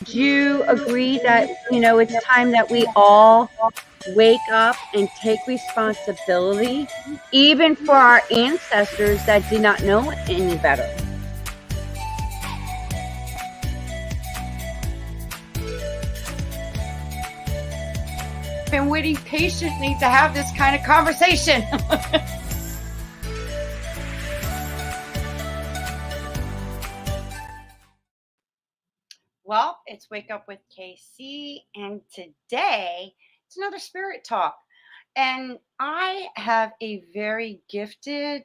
Do you agree that, it's time that we all wake up and take responsibility, even for our ancestors that did not know any better? Been waiting patiently to have this kind of conversation. Well, it's Wake Up with KC, and today it's another spirit talk. And I have a very gifted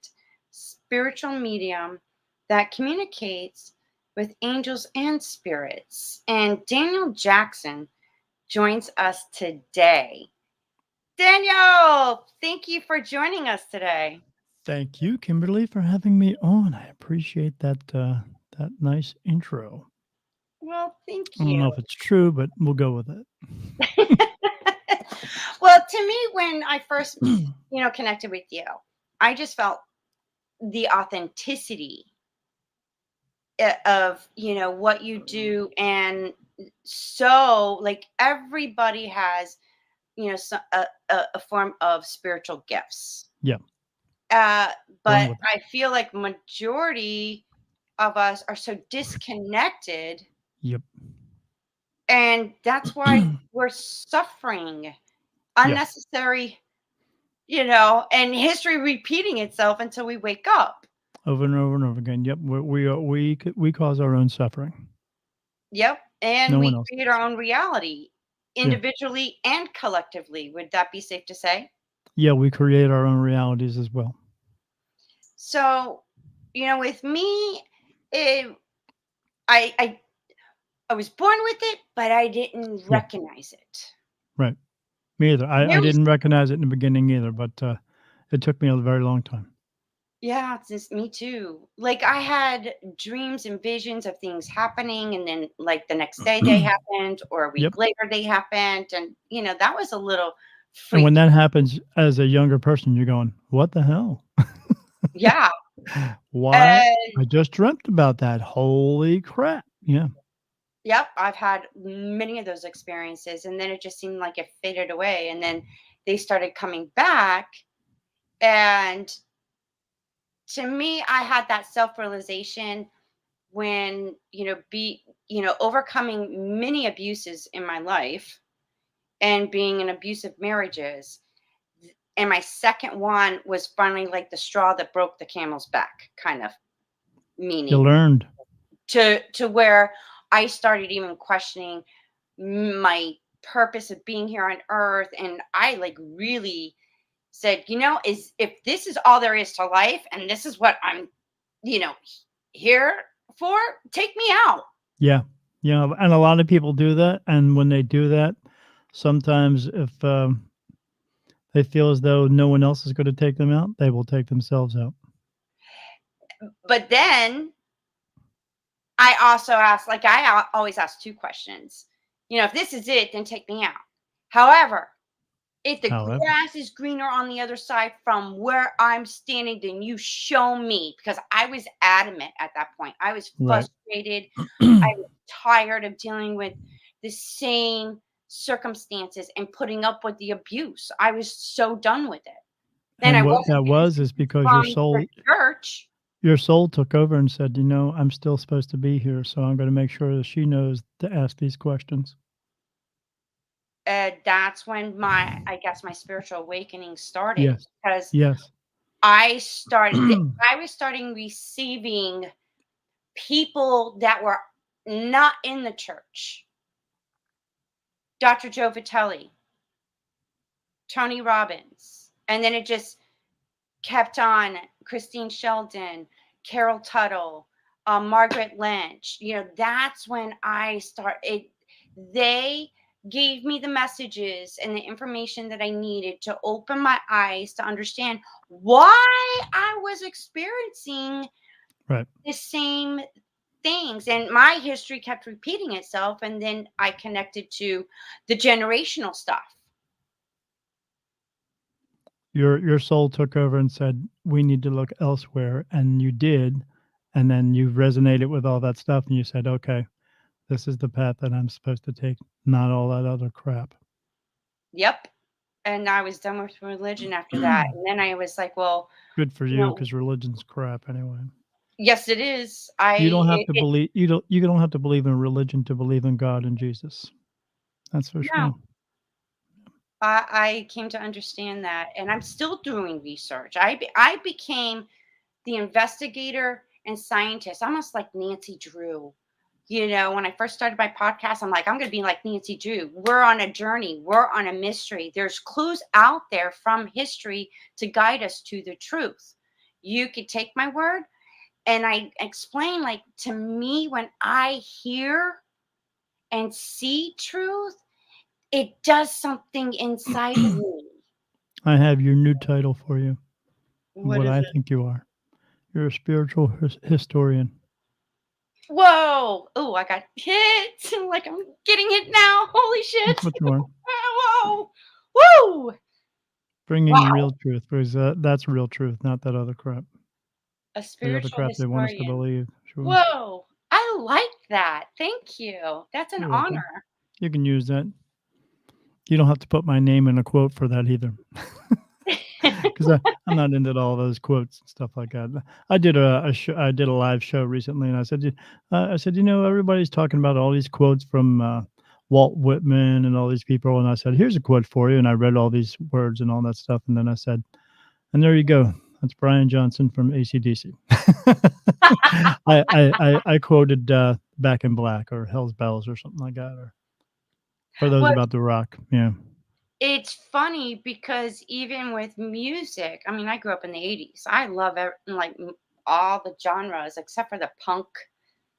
spiritual medium that communicates with angels and spirits. And Daniel Jackson joins us today. Daniel, thank you for joining us today. Thank you, Kimberly, for having me on. I appreciate that nice intro. Well, thank I don't you. know if it's true, but we'll go with it. Well, to me, when I first, connected with you, I just felt the authenticity of, what you do. And so, like, everybody has, a form of spiritual gifts. Yeah, Uh, born but with I feel like majority of us are so disconnected, it. Yep. and that's why we're suffering Yeah, unnecessary, and history repeating itself until we wake up. over and over and over again. Yep, we cause our own suffering. Yep. And No one we else create does. our own reality Yeah, individually and collectively. Would that be safe to say? yeah, we create our own realities as well. So, with me, it, I, I, I was born with it, but I didn't Yeah, recognize it. right. Me either. I There was, didn't recognize it in the beginning either, but it took me a very long time. yeah, it's just me too. Like, I had dreams and visions of things happening, and then like the next day they happened, or a Yep. week later they happened, and that was a little And when freaky. that happens as a younger person, you're going, "What the hell? Yeah. Why? And I just dreamt about that. Holy crap." Yeah. yep, I've had many of those experiences, and then it just seemed like it faded away, and then they started coming back. And to me, I had that self-realization when, overcoming many abuses in my life and being in abusive marriages. And my second one was finally like the straw that broke the camel's back, kind of You meaning, learned. to where I started even questioning my purpose of being here on earth. And I like really said, is if this is all there is to life and this is what I'm, you know, here for, take me out. Yeah. Yeah, and a lot of people do that, and when they do that, sometimes if, they feel as though no one else is gonna take them out, they will take themselves out. But then I also asked, like, always ask two questions. If this is it, then take me out. However, if the However, grass is greener on the other side from where I'm standing, then you show me, because I was adamant at that point. I was right. frustrated. I was tired of dealing with the same circumstances and putting up with the abuse. I was so done with it. Then I And what wasn't that getting was is because from the church. your soul took over and said, "You know, I'm still supposed to be here, so I'm gonna make sure that she knows to ask these questions." That's when I guess my spiritual awakening started, Yes. because Yes. I was starting receiving people that were not in the church. Dr. Joe Vitelli, Tony Robbins, and then it just kept on. Christine Sheldon, Carol Tuttle, Margaret Lynch. That's when I started. They gave me the messages and the information that I needed to open my eyes to understand why I was experiencing Right. the same things. And my history kept repeating itself. And then I connected to the generational stuff. Your soul took over and said, "We need to look elsewhere," and you did, and then you resonated with all that stuff, and you said, "Okay, This is the path that I'm supposed to take, not all that other crap. Yep. And I was done with religion after that. And then I was like, well, Good for you you, know, because religion's crap anyway. yes, it is. You don't have to It believe you don't have to believe in religion to believe in God and Jesus. That's for no, sure. I came to understand that, and I'm still doing research. I became the investigator and scientist, almost like Nancy Drew. You know, when I first started my podcast, I'm like, I'm going to be like Nancy Drew. We're on a journey, we're on a mystery. There's clues out there from history to guide us to the truth. You could take my word, and I explain, like, to me, when I hear and see truth, it does something inside of me. I have your new title for you, What what is I it? think you are. You're a spiritual historian. Whoa! Oh, I got hit. Like I'm getting hit now. Holy That's shit! what you are. Whoa! Woo! Bringing Wow! real truth, because that's real truth, not that other crap. A The other spiritual crap they want us to historian. believe. Sure. Whoa! I like that. Thank you. That's an You're welcome. honor. You can use that. You don't have to put my name in a quote for that either. Because I'm not into all those quotes and stuff like that. I did a live show recently, and I said, everybody's talking about all these quotes from Walt Whitman and all these people, and I said, here's a quote for you, and I read all these words and all that stuff, and then I said, and there you go. That's Brian Johnson from AC/DC. I quoted Back in Black or Hell's Bells or something like that, or for those Well, about the rock. Yeah. it's funny because even with music, I mean, I grew up in the '80s. I love all the genres except for the punk,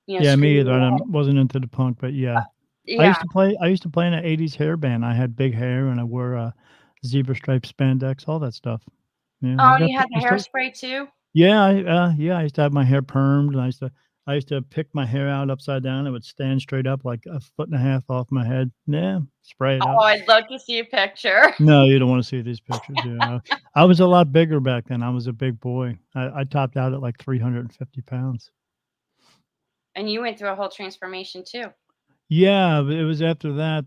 Yeah, me either. screaming. I wasn't into the punk, but yeah. Yeah. I used to play in an '80s hair band. I had big hair and I wore zebra striped spandex, all that stuff. Yeah, Oh, and you had the hairspray too? yeah, I used to have my hair permed, and I used to pick my hair out upside down. It would stand straight up like a foot and a half off my head. Yeah, spray it Oh, up. I'd love to see a picture. No, you don't want to see these pictures. Yeah, I was a lot bigger back then. I was a big boy. I topped out at like 350 pounds. And you went through a whole transformation too. Yeah, but it was after that,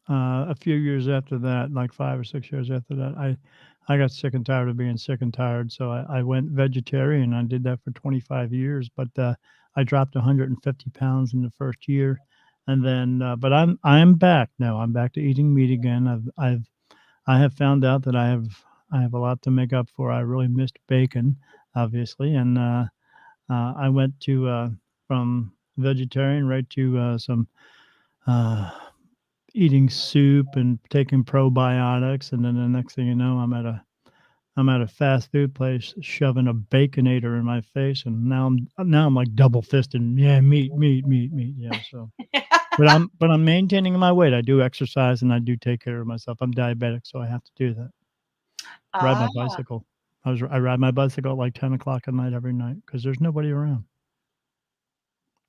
a few years after that, like 5 or 6 years after that, I got sick and tired of being sick and tired, so I went vegetarian. I did that for 25 years, but, I dropped 150 pounds in the first year, and then, but I'm back now. I'm back to eating meat again. I have found out that I have a lot to make up for. I really missed bacon, obviously, and, I went to, from vegetarian right to, some uh, eating soup and taking probiotics, and then the next thing you know, I'm at a fast food place shoving a baconator in my face, and now I'm like double fisting. Yeah, meat, meat, meat, meat. Yeah, so but I'm maintaining my weight. I do exercise and I do take care of myself. I'm diabetic, so I have to do that. Ride Ah, my bicycle. I ride my bicycle at like 10 o'clock at night every night because there's nobody around.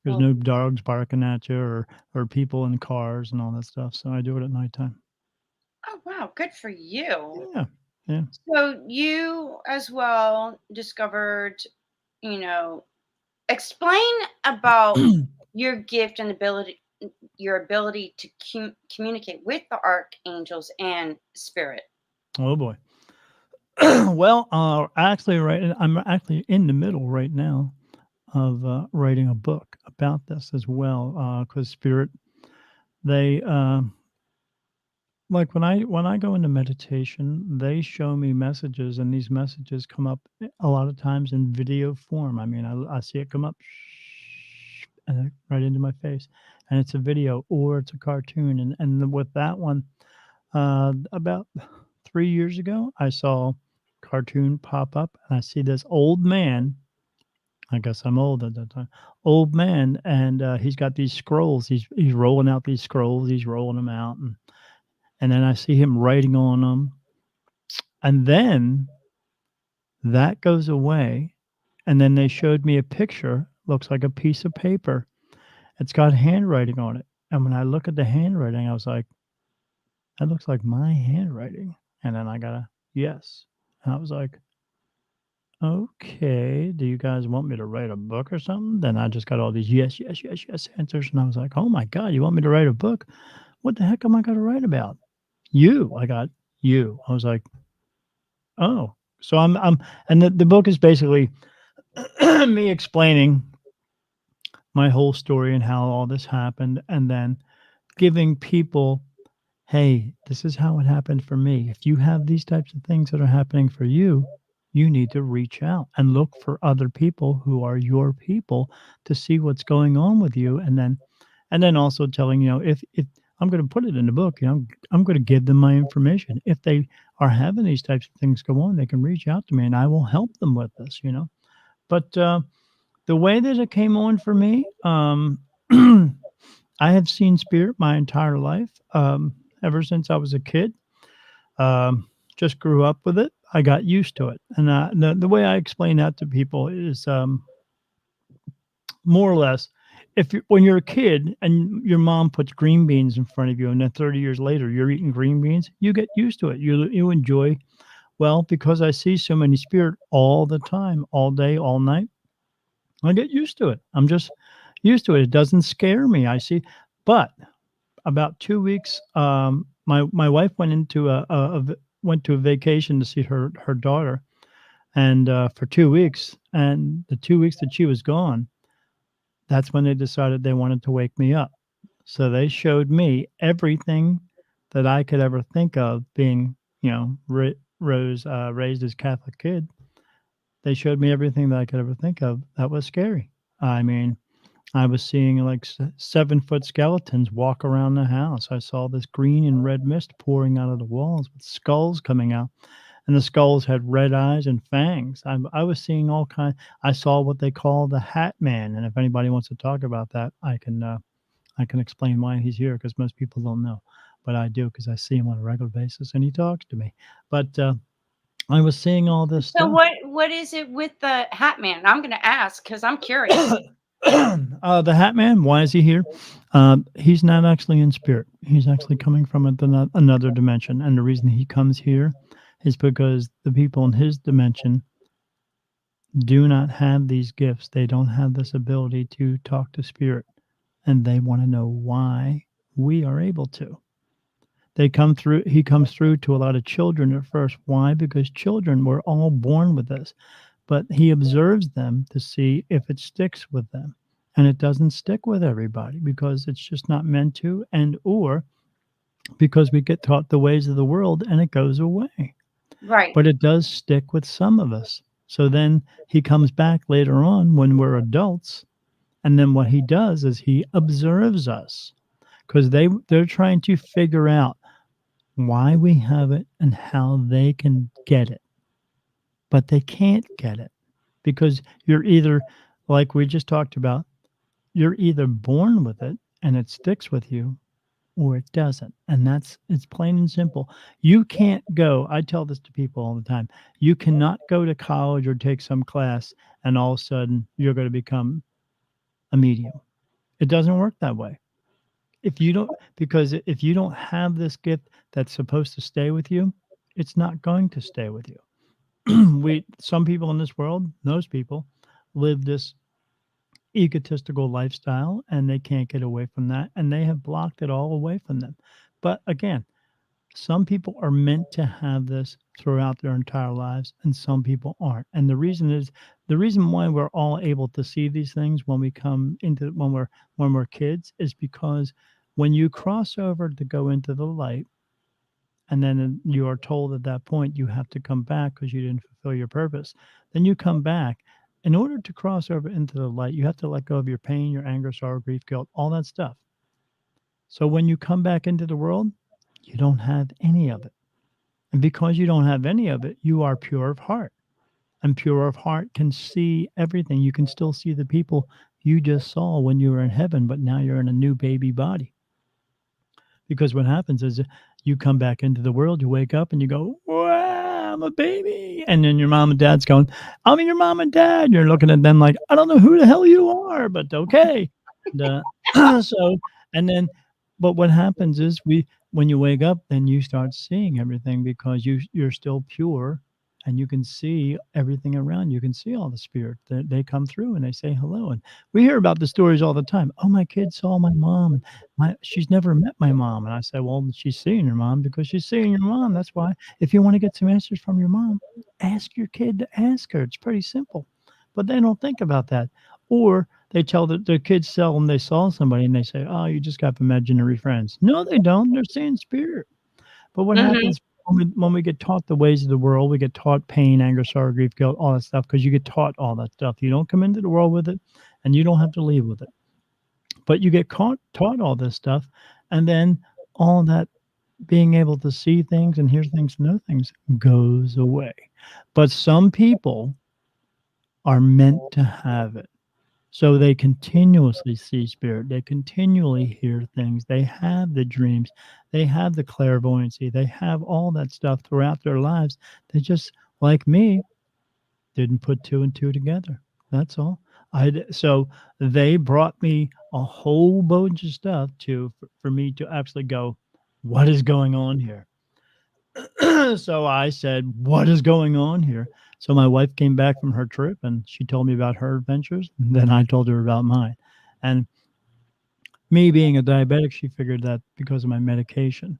There's well, no dogs barking at you or people in cars and all that stuff. So I do it at nighttime. oh wow, good for you. Yeah. Yeah. So you as well discovered, you know, explain about your gift and your ability to communicate with the archangels and spirit. Oh boy. Well, actually, I'm actually in the middle right now of writing a book about this as well. Because spirit, they like when I go into meditation, they show me messages, and these messages come up a lot of times in video form. I mean, I see it come up and right into my face, and it's a video or it's a cartoon. And with that one, about 3 years ago, I saw cartoon pop up, and I see this old man. I guess I'm old at that time. Old man, and he's got these scrolls. He's rolling out these scrolls. He's rolling them out, and then I see him writing on them, and then that goes away, and then they showed me a picture, looks like a piece of paper. It's got handwriting on it, and when I look at the handwriting, I was like, "That looks like my handwriting," and then I got a yes, and I was like, okay, do you guys want me to write a book or something? Then I just got all these yes, yes, yes, yes answers. And I was like, oh my God, you want me to write a book? What the heck am I going to write about? You. I got you. I was like, oh. So and the book is basically me explaining my whole story and how all this happened, and then giving people, hey, this is how it happened for me. If you have these types of things that are happening for you, you need to reach out and look for other people who are your people to see what's going on with you. And then also telling, if I'm going to put it in the book, I'm going to give them my information. If they are having these types of things go on, they can reach out to me and I will help them with this. But the way that it came on for me, I have seen spirit my entire life, ever since I was a kid. Just grew up with it. I got used to it, and the way I explain that to people is, more or less, when you're a kid and your mom puts green beans in front of you, and then 30 years later you're eating green beans, you get used to it. You enjoy. Well, because I see so many spirit all the time, all day, all night, I get used to it. I'm just used to it. It doesn't scare me. I see, but about 2 weeks, my wife went into went to a vacation to see her daughter, and, for 2 weeks, and the 2 weeks that she was gone, that's when they decided they wanted to wake me up. So they showed me everything that I could ever think of being, raised as Catholic kid. They showed me everything that I could ever think of that was scary. I mean, I was seeing like 7-foot skeletons walk around the house. I saw this green and red mist pouring out of the walls with skulls coming out, and the skulls had red eyes and fangs. I was seeing all kind. I saw what they call the Hat Man, and if anybody wants to talk about that, I can explain why he's here because most people don't know, but I do because I see him on a regular basis and he talks to me. But I was seeing all this So stuff. what is it with the Hat Man? I'm gonna ask because I'm curious. The Hat Man, why is he here? He's not actually in spirit. He's actually coming from another dimension. And the reason he comes here is because the people in his dimension do not have these gifts. They don't have this ability to talk to spirit. And they want to know why we are able to. He comes through to a lot of children at first. Why? Because children were all born with this, but he observes them to see if it sticks with them. And it doesn't stick with everybody because it's just not meant to, and or because we get taught the ways of the world and it goes away. Right. But it does stick with some of us. So then he comes back later on when we're adults, and then what he does is he observes us because they're trying to figure out why we have it and how they can get it. But they can't get it because you're either, like we just talked about, you're either born with it and it sticks with you or it doesn't. And it's plain and simple. You can't go, I tell this to people all the time. You cannot go to college or take some class and all of a sudden you're going to become a medium. It doesn't work that way. Because if you don't have this gift that's supposed to stay with you, it's not going to stay with you. Some people in this world, most people, live this egotistical lifestyle and they can't get away from that and they have blocked it all away from them. But again, some people are meant to have this throughout their entire lives and some people aren't. And the reason why we're all able to see these things when we come into when we're kids is because when you cross over to go into the light, and then you are told at that point you have to come back because you didn't fulfill your purpose. Then you come back. In order to cross over into the light, you have to let go of your pain, your anger, sorrow, grief, guilt, all that stuff. So when you come back into the world, you don't have any of it. And because you don't have any of it, you are pure of heart. And pure of heart can see everything. You can still see the people you just saw when you were in heaven, but now you're in a new baby body. Because what happens is you come back into the world, you wake up and you go, wow, I'm a baby. And then your mom and dad's going, I'm your mom and dad. You're looking at them like, I don't know who the hell you are, but okay. And, so, and then, but what happens is when you wake up, then you start seeing everything because you're still pure and you can see everything around. You can see all the spirit. They come through and they say hello. And we hear about the stories all the time. Oh, my kid saw my mom, and she's never met my mom. And I say, well, she's seeing your mom because she's seeing your mom. That's why. If you want to get some answers from your mom, ask your kid to ask her. It's pretty simple. But they don't think about that. Or they tell the kids tell them they saw somebody and they say, oh, you just got imaginary friends. No, they don't. They're seeing spirit. But what Mhm. happens when we get taught the ways of the world, we get taught pain, anger, sorrow, grief, guilt, all that stuff, because you get taught all that stuff. You don't come into the world with it, and you don't have to leave with it. But you get taught all this stuff, and then all that being able to see things and hear things and know things goes away. But some people are meant to have it. So they continuously see spirit, they continually hear things, they have the dreams, they have the clairvoyancy, they have all that stuff throughout their lives. They just, like me, didn't put 2 and 2 together. That's all. So they brought me a whole bunch of stuff for me to actually go, what is going on here? So I said, what is going on here? So my wife came back from her trip and she told me about her adventures. And then I told her about mine. And me being a diabetic, she figured that because of my medication,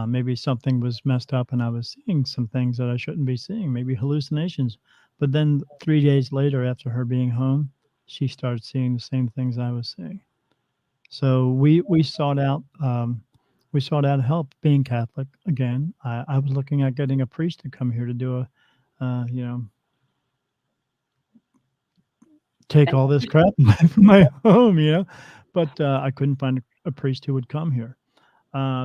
maybe something was messed up and I was seeing some things that I shouldn't be seeing, maybe hallucinations. But then 3 days later, after her being home, she started seeing the same things I was seeing. So we sought out help. Being Catholic again, I was looking at getting a priest to come here to do you know, take all this crap from my home, but I couldn't find a priest who would come here.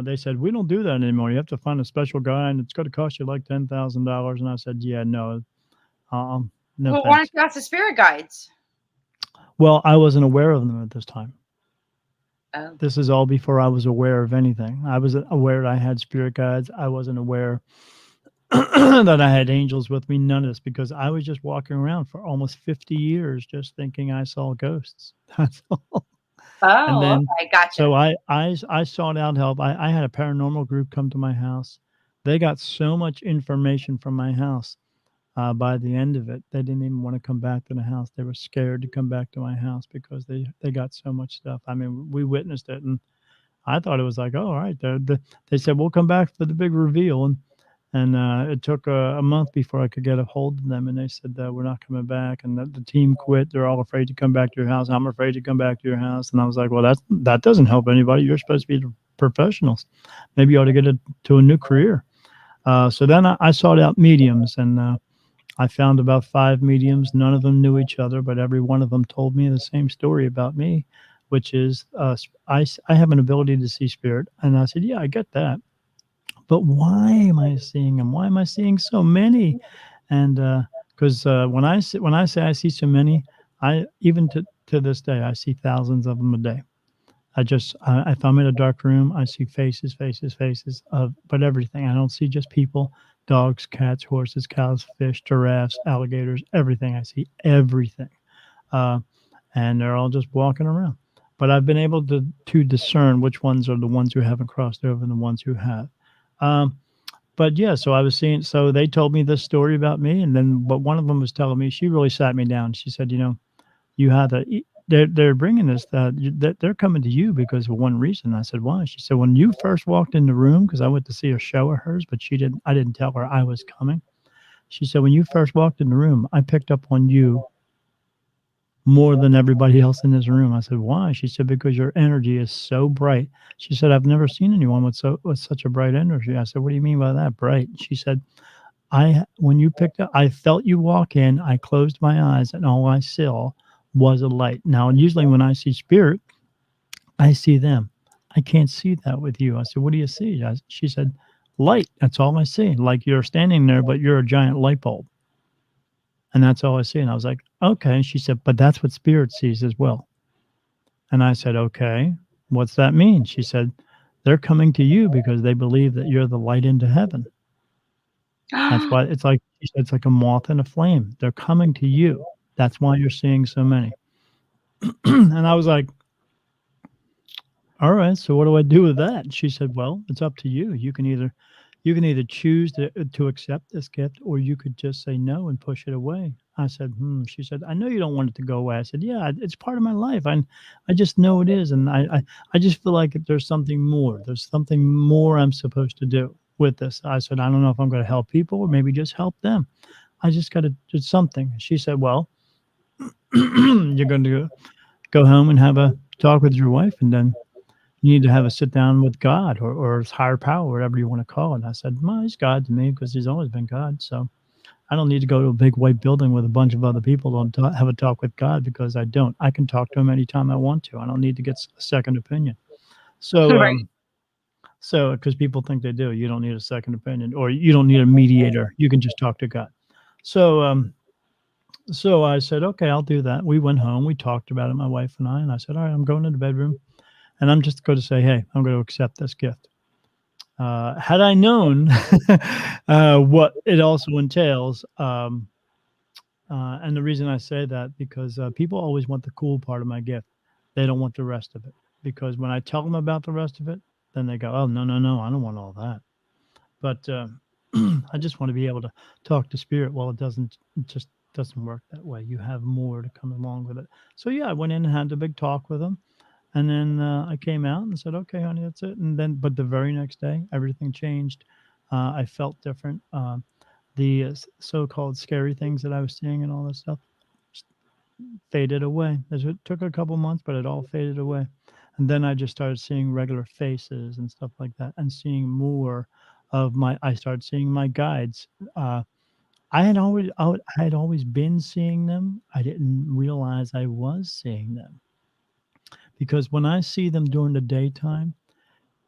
They said we don't do that anymore. You have to find a special guy, and it's going to cost you like $10,000. And I said, yeah, no, no Well, why don't thanks. you ask the spirit guides? Well, I wasn't aware of them at this time. Oh. This is all before I was aware of anything. I wasn't aware I had spirit guides. I wasn't aware that I had angels with me. None of this, because I was just walking around for almost 50 years just thinking I saw ghosts. That's all. And Oh, then, okay, gotcha. so I sought out help. I had a paranormal group come to my house. They got so much information from my house. By the end of it, they didn't even want to come back to the house. They were scared to come back to my house because they got so much stuff. I mean, we witnessed it, and I thought it was like, oh, all right. They said we'll come back for the big reveal, and it took a month before I could get a hold of them, and they said that we're not coming back, and the team quit. They're all afraid to come back to your house. I'm afraid to come back to your house, and I was like, well, that doesn't help anybody. You're supposed to be the professionals. Maybe you ought to get to a new career. So then I sought out mediums, and I found about 5 mediums. None of them knew each other, but every one of them told me the same story about me, which is I have an ability to see spirit. And I said, yeah, I get that. But why am I seeing them? Why am I seeing so many? And because when I say I see so many, I even to this day I see thousands of them a day. If I'm in a dark room, I see faces, faces, faces of, but everything. I don't see just people, dogs, cats, horses, cows, fish, giraffes, alligators, everything. I see everything. Uh, and they're all just walking around. But I've been able to discern which ones are the ones who haven't crossed over and the ones who have. Um, but yeah, so I was seeing, so they told me this story about me. And then, but one of them was telling me, she really sat me down. She said, you have they're bringing this that they're coming to you because of one reason. I said, why? She said, when you first walked in the room, because I went to see a show of hers, but I didn't tell her I was coming. She said, when you first walked in the room, I picked up on you more than everybody else in this room. I said, why? She said, because your energy is so bright. She said, I've never seen anyone with such a bright energy. I said, what do you mean by that, bright? She said, when you picked up, I felt you walk in, I closed my eyes, and all I saw was a light. Now, usually when I see spirit, I see them. I can't see that with you. I said, what do you see? She said, light. That's all I see. Like you're standing there, but you're a giant light bulb. And that's all I see. And I was like, okay. And she said, but that's what spirit sees as well. And I said, okay, what's that mean? She said, they're coming to you because they believe that you're the light into heaven. That's why it's like, she said, it's like a moth and a flame. They're coming to you. That's why you're seeing so many. And I was like, all right, so what do I do with that? And she said, well, it's up to you. You can either You can either choose to accept this gift, or you could just say no and push it away. I said, hmm. She said, I know you don't want it to go away. I said, yeah, it's part of my life. I just know it is. And I just feel like there's something more. There's something more I'm supposed to do with this. I said, I don't know if I'm going to help people or maybe just help them. I just got to do something. She said, well, you're going to go home and have a talk with your wife, and then you need to have a sit down with God, or his higher power, whatever you want to call it. And I said, well, he's God to me because he's always been God. So I don't need to go to a big white building with a bunch of other people to have a talk with God, because I don't. I can talk to him anytime I want to. I don't need to get a second opinion. So, Right. because people think they do, you don't need a second opinion, or you don't need a mediator. You can just talk to God. So, so I said, okay, I'll do that. We went home. We talked about it, my wife and I said, all right, I'm going to the bedroom, and I'm just going to say, hey, I'm going to accept this gift. Had I known what it also entails, and the reason I say that, because people always want the cool part of my gift. They don't want the rest of it. Because when I tell them about the rest of it, then they go, oh, no, no, no, I don't want all that. But I just want to be able to talk to spirit. Well, it just doesn't work that way. You have more to come along with it. So yeah, I went in and had a big talk with them. And then I came out and said, okay, honey, that's it. And then, but the very next day, everything changed. I felt different. The so-called scary things that I was seeing and all this stuff faded away. It took a couple months, but it all faded away. And then I just started seeing regular faces and stuff like that, and seeing more of I started seeing my guides. I had always been seeing them. I didn't realize I was seeing them, because when I see them during the daytime,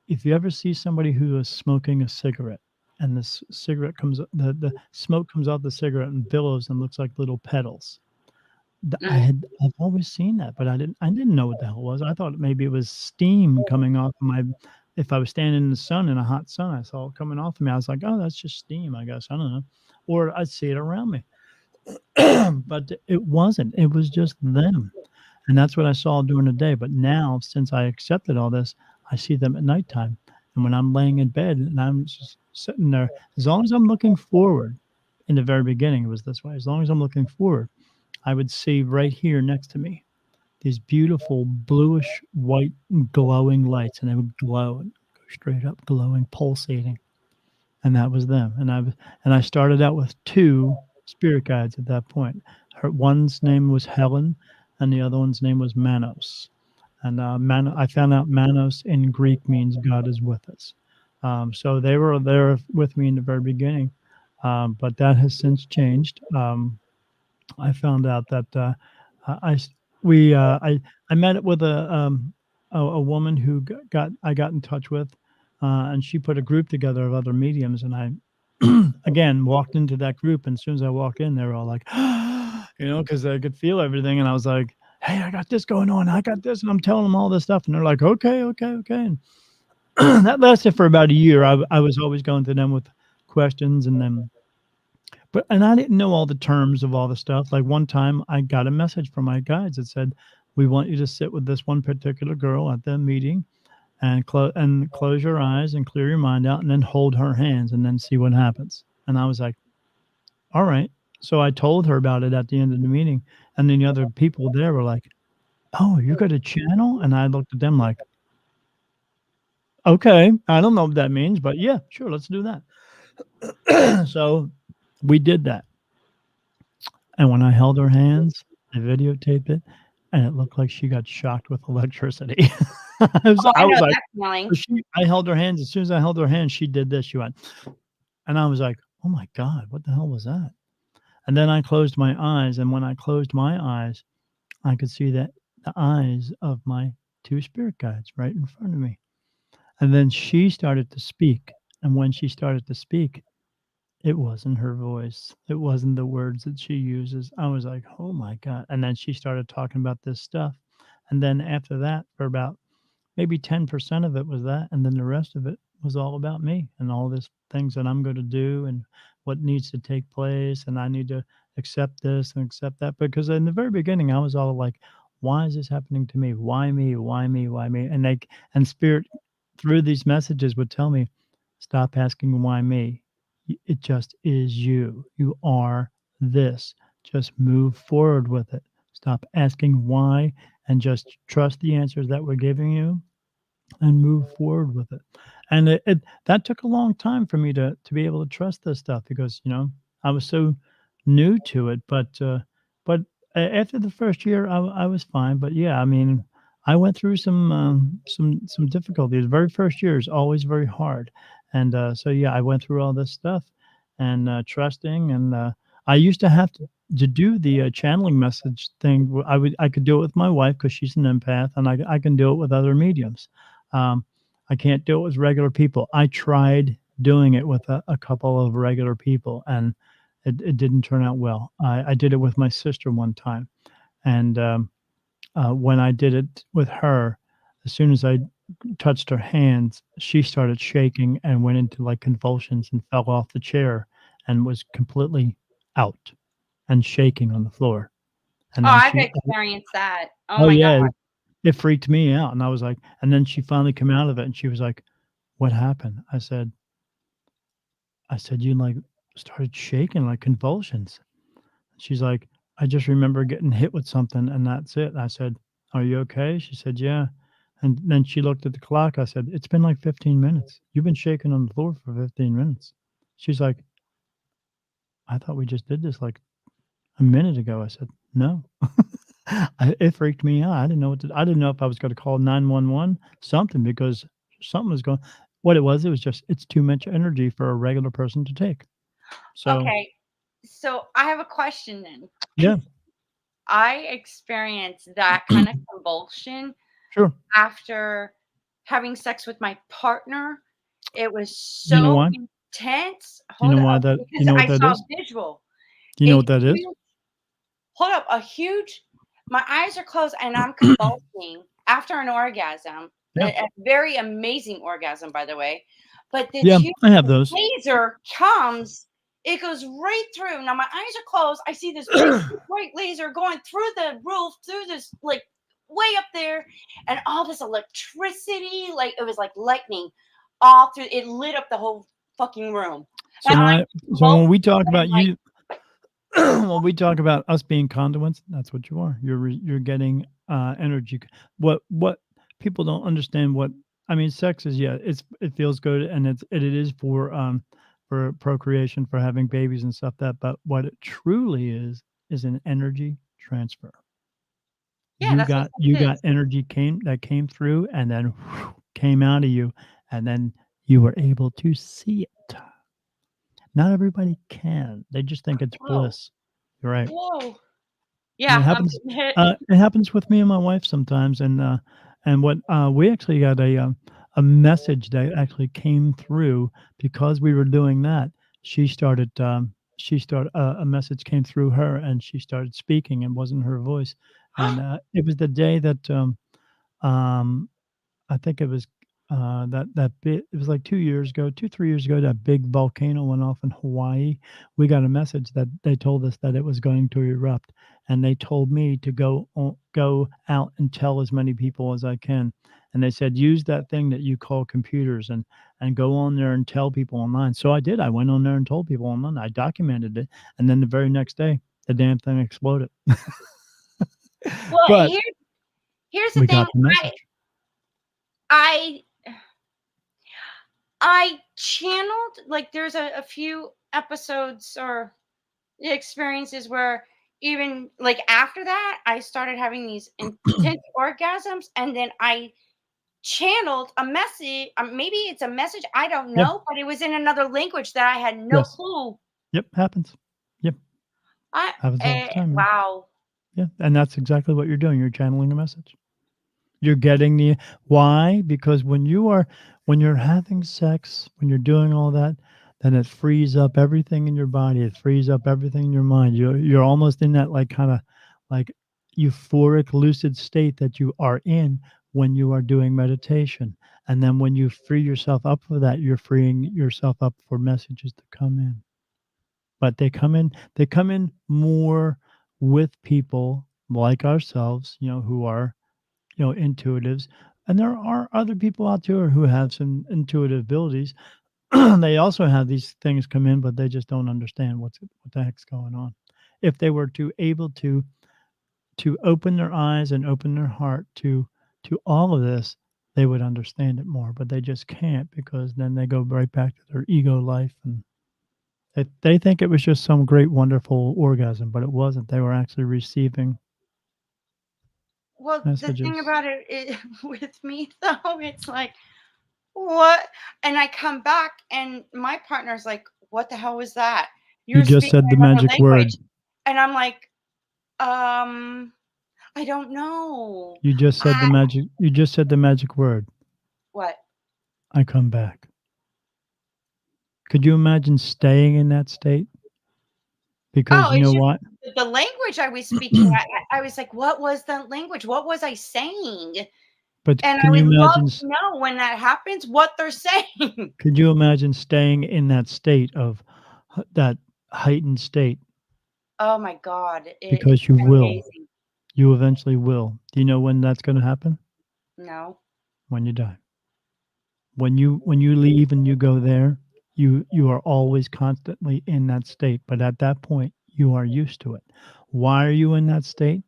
if you ever see somebody who is smoking a cigarette, and the cigarette the smoke comes out the cigarette and billows and looks like little petals. Mm. I've always seen that, but I didn't know what the hell it was. I thought maybe it was steam coming off of my. If I was standing in the sun, in a hot sun, I saw it coming off of me. I was like, oh, that's just steam, I guess. I don't know. Or I'd see it around me. But it wasn't. It was just them. And that's what I saw during the day. But now, since I accepted all this, I see them at nighttime. And when I'm laying in bed and I'm just sitting there, as long as I'm looking forward, in the very beginning, it was this way. As long as I'm looking forward, I would see right here next to me these beautiful bluish white glowing lights, and they would glow and go straight up, glowing, pulsating. And that was them. And I started out with two spirit guides at that point. One's name was Helen, and the other one's name was Manos. And I found out Manos in Greek means God is with us. So they were there with me in the very beginning, but that has since changed. I found out that I s- we I met it with a woman who I got in touch with, and she put a group together of other mediums, and I again walked into that group, and as soon as I walked in, they were all like, because I could feel everything, and I was like, hey, I got this going on, I got this, and I'm telling them all this stuff, and they're like, okay, okay, okay, and that lasted for about a year. I was always going to them with questions, and then and I didn't know all the terms of all the stuff. Like one time I got a message from my guides that said, we want you to sit with this one particular girl at the meeting, and close your eyes and clear your mind out, and then hold her hands and then see what happens. And I was like, all right. So I told her about it at the end of the meeting, and then the other people there were like, oh, you got a channel? And I looked at them like, okay, I don't know what that means, but yeah, sure, let's do that. So we did that. And when I held her hands, I videotaped it, and it looked like she got shocked with electricity. Oh, I I know was like, that feeling. I held her hands. As soon as I held her hand, she did this. She went, and I was like, oh my God, what the hell was that? And then I closed my eyes. And when I closed my eyes, I could see that the eyes of my two spirit guides right in front of me. And then she started to speak. And when she started to speak, it wasn't her voice. It wasn't the words that she uses. I was like, "Oh my god." And then she started talking about this stuff. And then after that, for about maybe 10% of it was that, and then the rest of it was all about me and all these things that I'm going to do and what needs to take place, and I need to accept this and accept that, because in the very beginning I was all like, why is this happening to me? Why me? Why me? Why me? And spirit through these messages would tell me, Stop asking why me. It just is you. You are this. Just move forward with it. Stop asking why and just trust the answers that we're giving you and move forward with it. And it that took a long time for me to be able to trust this stuff because, I was so new to it, but after the first year, I was fine, but yeah, I mean, I went through some difficulties. The very first year is always very hard, and, so, yeah, I went through all this stuff and, trusting, and, I used to have to do the, channeling message thing. I could do it with my wife because she's an empath, and I can do it with other mediums. Um, I can't do it with regular people. I tried doing it with a couple of regular people, and it didn't turn out well. I did it with my sister one time, and, when I did it with her, as soon as I touched her hands, she started shaking and went into, like, convulsions and fell off the chair and was completely out and shaking on the floor, and Oh, then I've she experienced that. Oh oh, my god. yeah, it freaked me out, and I was like and then she finally came out of it, and she was like, "What happened?" I said, "You, like, started shaking like convulsions." She's like, "I just remember getting hit with something, and that's it." I said, "Are you okay?" She said, "Yeah." And then she looked at the clock. I said, "It's been like 15 minutes. You've been shaking on the floor for 15 minutes." She's like, "I thought we just did this, like, a minute ago." I said, "No." It freaked me out. I didn't know if I was gonna call 911, something, because something was going what it was just it's too much energy for a regular person to take. So, Okay. So I have a question then, yeah, because I experienced that kind of convulsion sure. after having sex with my partner. It was You know so why? intense. You Hold know up, why that you because know what I that saw is? a visual. You know A what that is? huge hold up, a huge my eyes are closed and I'm convulsing after an orgasm, Yeah. a very amazing orgasm, by the way. But this Yeah, huge I have those. laser comes, it goes right through. Now my eyes are closed. I see this big bright laser going through the roof, through this like way up there, and all this electricity, like it was like lightning all through it lit up the whole fucking room. So And when I'm I so when convulsing we talk and about like, you when we talk about us being conduits, that's what you are. You're getting, energy. What people don't understand what I mean, sex is, yeah, it feels good, and it is for procreation, for having babies and stuff but what it truly is an energy transfer. yeah, You that's what got sex you got is. energy came through and then came out of you, and then you were able to see it. Not everybody can. They just think it's Whoa. bliss. You're right. Whoa. And Yeah, I'm getting hit. it happens with me and my wife sometimes, and what, we actually got a message that actually came through because we were doing that. A message came through her, and she started speaking. It wasn't her voice, and, it was the day that, um I think it was, that bit it was like 2 years ago, 2, 3 years ago, that big volcano went off in Hawaii. We got a message that they told us that it was going to erupt, and they told me to go out and tell as many people as I can, and they said, "Use that thing that you call computers and go on there and tell people online." So I did. I went on there and told people online. I documented it, and then the very next day, the damn thing exploded. Well, But here's the we thing. got the message. I I channeled like there's a few episodes or experiences where even like after that I started having these intense orgasms, and then I channeled a message. Maybe it's a message, I don't Yeah. know, but it was in another language that I had no Yes. clue. Yep, happens. Yep, happens all the time, man. Wow. Yeah, and that's exactly what you're doing, you're channeling a message. You're getting the why? Because when you're having sex, when you're doing all that, then it frees up everything in your body, it frees up everything in your mind. You're almost in that, like, kinda, like, euphoric, lucid state that you are in when you are doing meditation, and then when you free yourself up for that, you're freeing yourself up for messages to come in. But they come in more with people like ourselves, who are, intuitives, and there are other people out there who have some intuitive abilities, they also have these things come in, but they just don't understand what the heck's going on. If they were to able to open their eyes and open their heart to all of this, they would understand it more, but they just can't because then they go right back to their ego life and they think it was just some great wonderful orgasm, but it wasn't. They were actually receiving Well, the thing messages. about it with me though, it's like, what? And I come back and my partner's like, what the hell was that? You You're just speaking said the another magic word. language. And I'm like, I don't know. You just said the I, magic you just said the magic word. what? I come back. Could you imagine staying in that state? Because Oh, you it's know just what? the language I was speaking. I was like, what was the language? What was I saying? But And I can you would love imagine to know when that happens what they're saying. could you imagine staying in that state of that heightened state? Oh my God. It's Because you will. amazing. You eventually will. Do you know when that's gonna happen? No. When you die. When you leave and you go there, you are always constantly in that state, but at that point, you are used to it. Why are you in that state?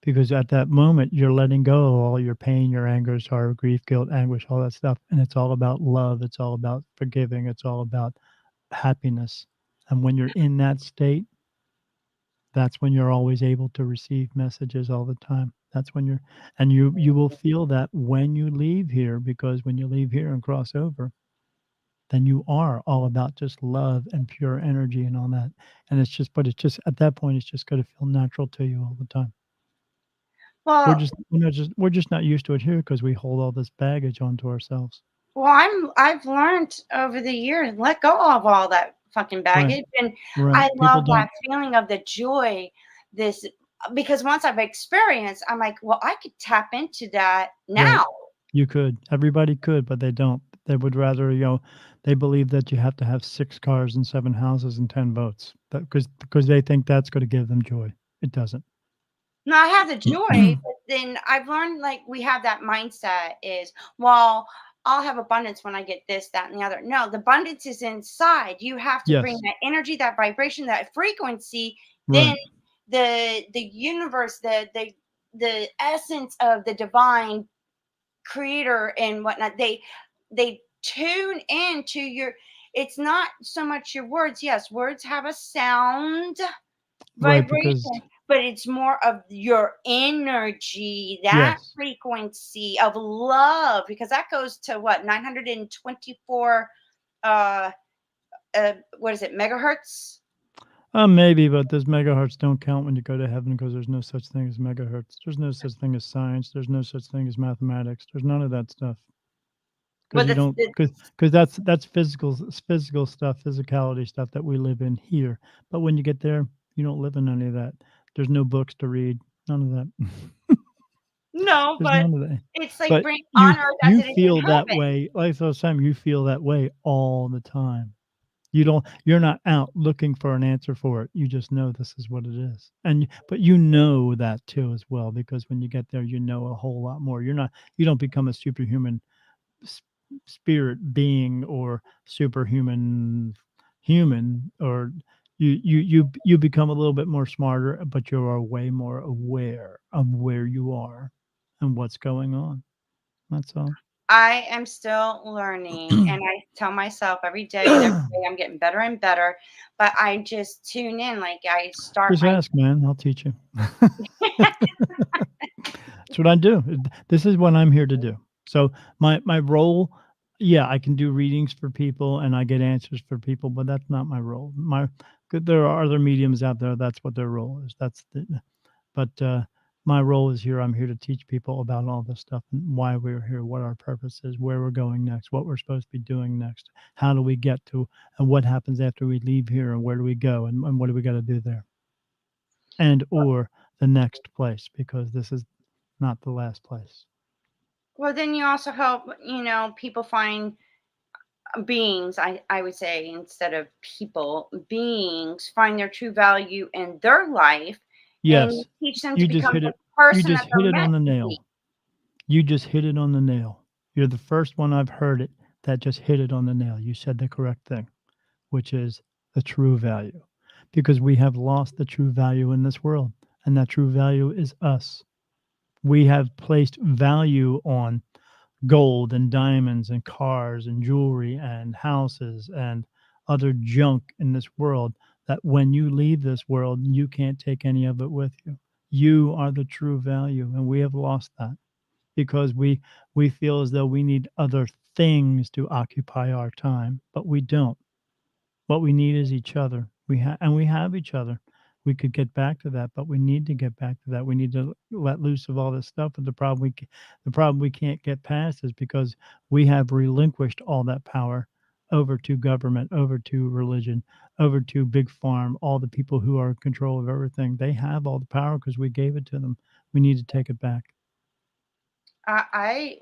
Because at that moment, you're letting go of all your pain, your anger, sorrow, grief, guilt, anguish, all that stuff, and it's all about love, it's all about forgiving, it's all about happiness, and when you're in that state, that's when you're always able to receive messages all the time. That's when you're and you will feel that when you leave here, because when you leave here and cross over, then you are all about just love and pure energy and all that, and it's just at that point, it's just gonna feel natural to you all the time. Well, We're just not used to it here because we hold all this baggage onto ourselves. I've learned over the years, let go of all that fucking Right, baggage, and right. I People love that don't feeling of the joy, this because once I've experienced, I'm like, "Well, I could tap into that right. now." You could. Everybody could, but they don't. They would rather, they believe that you have to have 6 cars and 7 houses and 10 boats. That because they think that's gonna give them joy. It doesn't. No, I have the joy, but then I've learned, like, we have that mindset is, "Well, I'll have abundance when I get this, that, and the other." No, the abundance is inside. You have to bring Yes. that energy, that vibration, that frequency, then Right. the universe, the essence of the divine creator and whatnot, they tune into your it's not so much your words. Yes, words have a sound Right, because vibration, but it's more of your energy, that yes. frequency of love, because that goes to what, 924 uh what is it, megahertz? Maybe, but those megahertz don't count when you go to heaven because there's no such thing as megahertz. There's no such thing as science. There's no such thing as mathematics. There's none of that stuff. Well, Because you don't, because that's physical stuff, physicality stuff that we live in here. But when you get there, you don't live in any of that. There's no books to read, none of that. no, There's but none of that. it's like But bring on earth as you it is in feel that heaven. way, like I was saying, you feel that way all the time. You're not out looking for an answer for it. You just know this is what it is. But you know that too as well, because when you get there, you know a whole lot more. You don't become a superhuman s- spirit being or superhuman human, or you become a little bit more smarter, but you are way more aware of where you are and what's going on. That's all. I am still learning, and I tell myself every day I'm getting better and better, but I just tune in, like, I start Just my ask, man. I'll teach you. That's what I do. This is what I'm here to do. So my role, yeah, I can do readings for people and I get answers for people, but that's not my role. There are other mediums out there. That's what their role is. But my role is here. I'm here to teach people about all this stuff and why we're here, what our purpose is, where we're going next, what we're supposed to be doing next, how do we get to, and what happens after we leave here, and where do we go, and what do we got to do there, and or the next place, because this is not the last place. well, then you also help, people find beings, I would say, instead of people, beings find their true value in their life, and you Yes, teach them to you just become hit the it. You person just that hit they're it on meant the to be. nail. You just hit it on the nail. You're the first one I've heard it that just hit it on the nail. You said the correct thing, which is the true value. Because we have lost the true value in this world, and that true value is us. We have placed value on gold and diamonds and cars and jewelry and houses and other junk in this world that when you leave this world, you can't take any of it with you. You are the true value, and we have lost that because we feel as though we need other things to occupy our time, but we don't. What we need is each other. We have each other. We could get back to that, but we need to get back to that. We need to let loose of all this stuff. But the problem we can't get past is because we have relinquished all that power over to government, over to religion, over to big farm, all the people who are in control of everything. They have all the power because we gave it to them. We need to take it back. I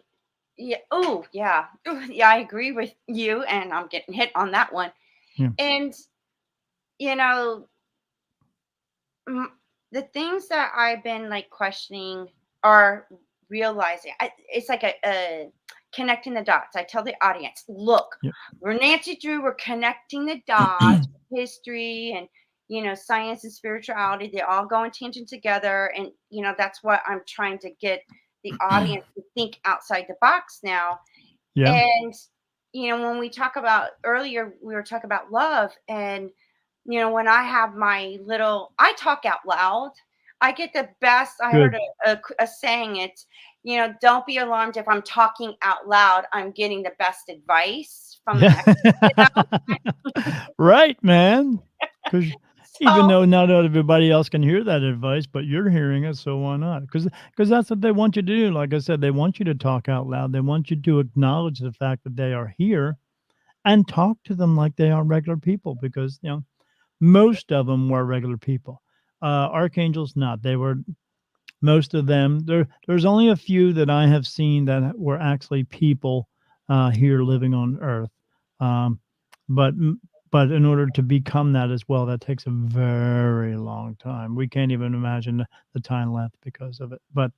yeah. Oh, yeah. Ooh, yeah, I agree with you, and I'm getting hit on that one. Yeah. And you know, m- the things that I've been like questioning are realizing. It's like a connecting the dots. I tell the audience, look, Yep. we're Nancy Drew. We're connecting the dots, history and science and spirituality. They all go in tangent together, and that's what I'm trying to get the audience to think outside the box now. Yeah. And when we talk about earlier, we were talking about love, and when I have my little, I talk out loud. I get the best. I heard Good. a saying. It's, don't be alarmed if I'm talking out loud. I'm getting the best advice from the Yeah. next. Right, man. Because even So though not everybody else can hear that advice, but you're hearing it, so why not? Because that's what they want you to do. Like I said, they want you to talk out loud. They want you to acknowledge the fact that they are here and talk to them like they are regular people because, most of them were regular people. Archangels, not. They were most of them. There's only a few that I have seen that were actually people here living on Earth. Um, but but in order to become that as well, that takes a very long time. We can't even imagine the time left because of it. But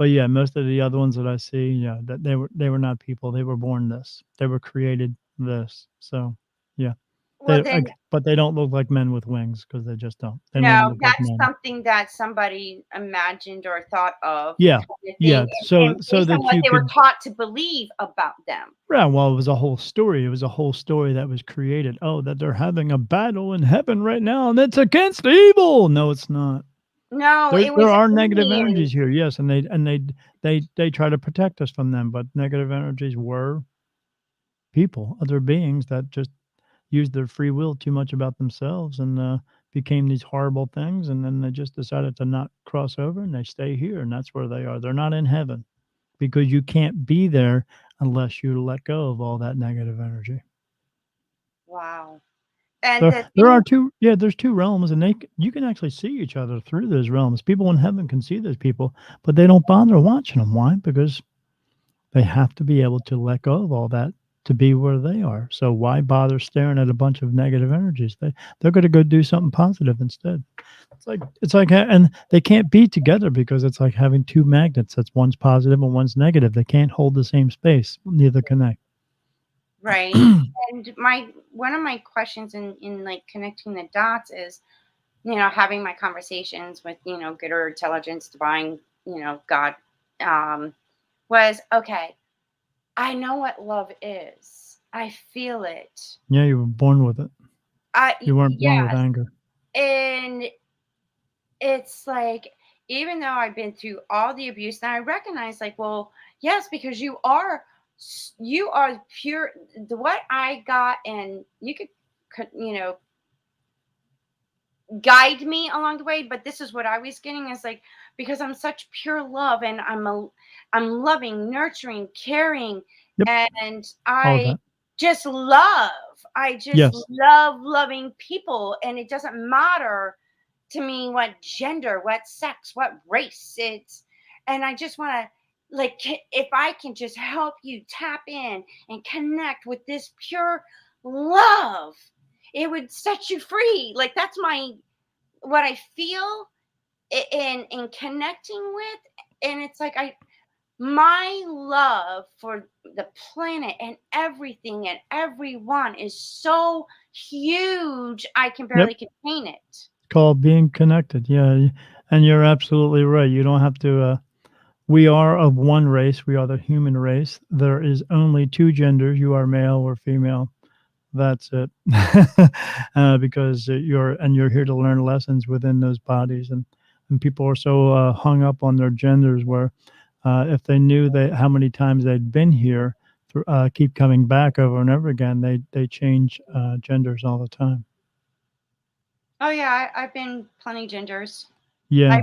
yeah, most of the other ones that I see, yeah, that they were not people. They were born this. They were created this. So yeah, well then, but they don't look like men with wings because they just don't. They don't no, look like that's men. something that somebody imagined or thought of, Yeah, kind of thing, yeah. and So based on that what you they were could. taught to believe about them. Yeah, well, it was a whole story. It was a whole story that was created. Oh, that they're having a battle in heaven right now, and it's against evil. No, it's not. No, There it there was are negative aliens. energies here, yes, and they try to protect us from them, but negative energies were people, other beings that just used their free will too much about themselves and became these horrible things, and then they just decided to not cross over, and they stay here, and that's where they are. They're not in heaven because you can't be there unless you let go of all that negative energy. Wow. And There the there are thing, 2 yeah, there's 2 realms, and you can actually see each other through those realms. People in heaven can see those people, but they don't bother watching them. Why? Because they have to be able to let go of all that to be where they are. So why bother staring at a bunch of negative energies? They're gonna go do something positive instead. It's like and they can't be together because it's like having 2 magnets that's one's positive and one's negative. They can't hold the same space, neither can they. right? And my one of my questions in like connecting the dots is, having my conversations with, greater intelligence, divine, God, um, was okay. I know what love is. I feel it. Yeah, you were born with it. You weren't born with Yes, anger. and it's like, even though I've been through all the abuse, and I recognize, like, well, yes, because you are pure. What I got, and you could, guide me along the way, but this is what I was getting is like, because I'm such pure love, and I'm loving, nurturing, caring, Yep, and all of I that. just love. I just Yes. love loving people, and it doesn't matter to me what gender, what sex, what race it's. And I just want to, like, if I can just help you tap in and connect with this pure love, it would set you free. Like, that's my what I feel in connecting with. And it's like, My love for the planet and everything and everyone is so huge, I can Yep. barely contain it. Called being connected. Yeah. And you're absolutely right. You don't have to, we are of one race. We are the human race. There is only two genders. You are male or female. That's it. Because you're here to learn lessons within those bodies, and people are so hung up on their genders where if they knew how many times they'd been here, keep coming back over and over again, they change genders all the time. Oh yeah, I've been plenty genders. Yeah,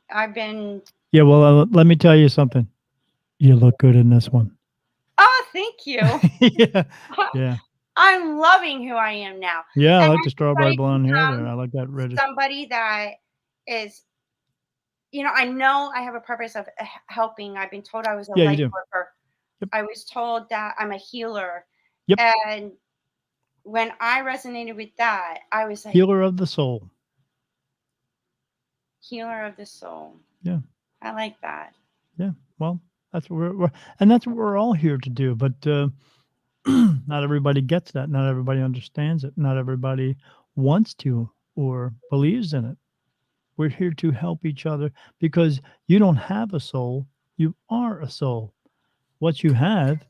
I've been. yeah. Well, let me tell you something. You look good in this one. Oh, thank you. Yeah, yeah, I'm loving who I am now. yeah. I And like the I'm strawberry starting to blonde hair there. become I like that reddish. somebody that is, I know I have a purpose of helping. I've been told I was a Yeah, you light do. worker. Yep, I was told that I'm a healer. yep. And when I resonated with that, I was like, Healer of the soul. healer of the soul. Yeah. I like that. Yeah, well, that's what and that's what we're all here to do. But not everybody gets that. Not everybody understands it. Not everybody wants to or believes in it. We're here to help each other because you don't have a soul. You are a soul. What you have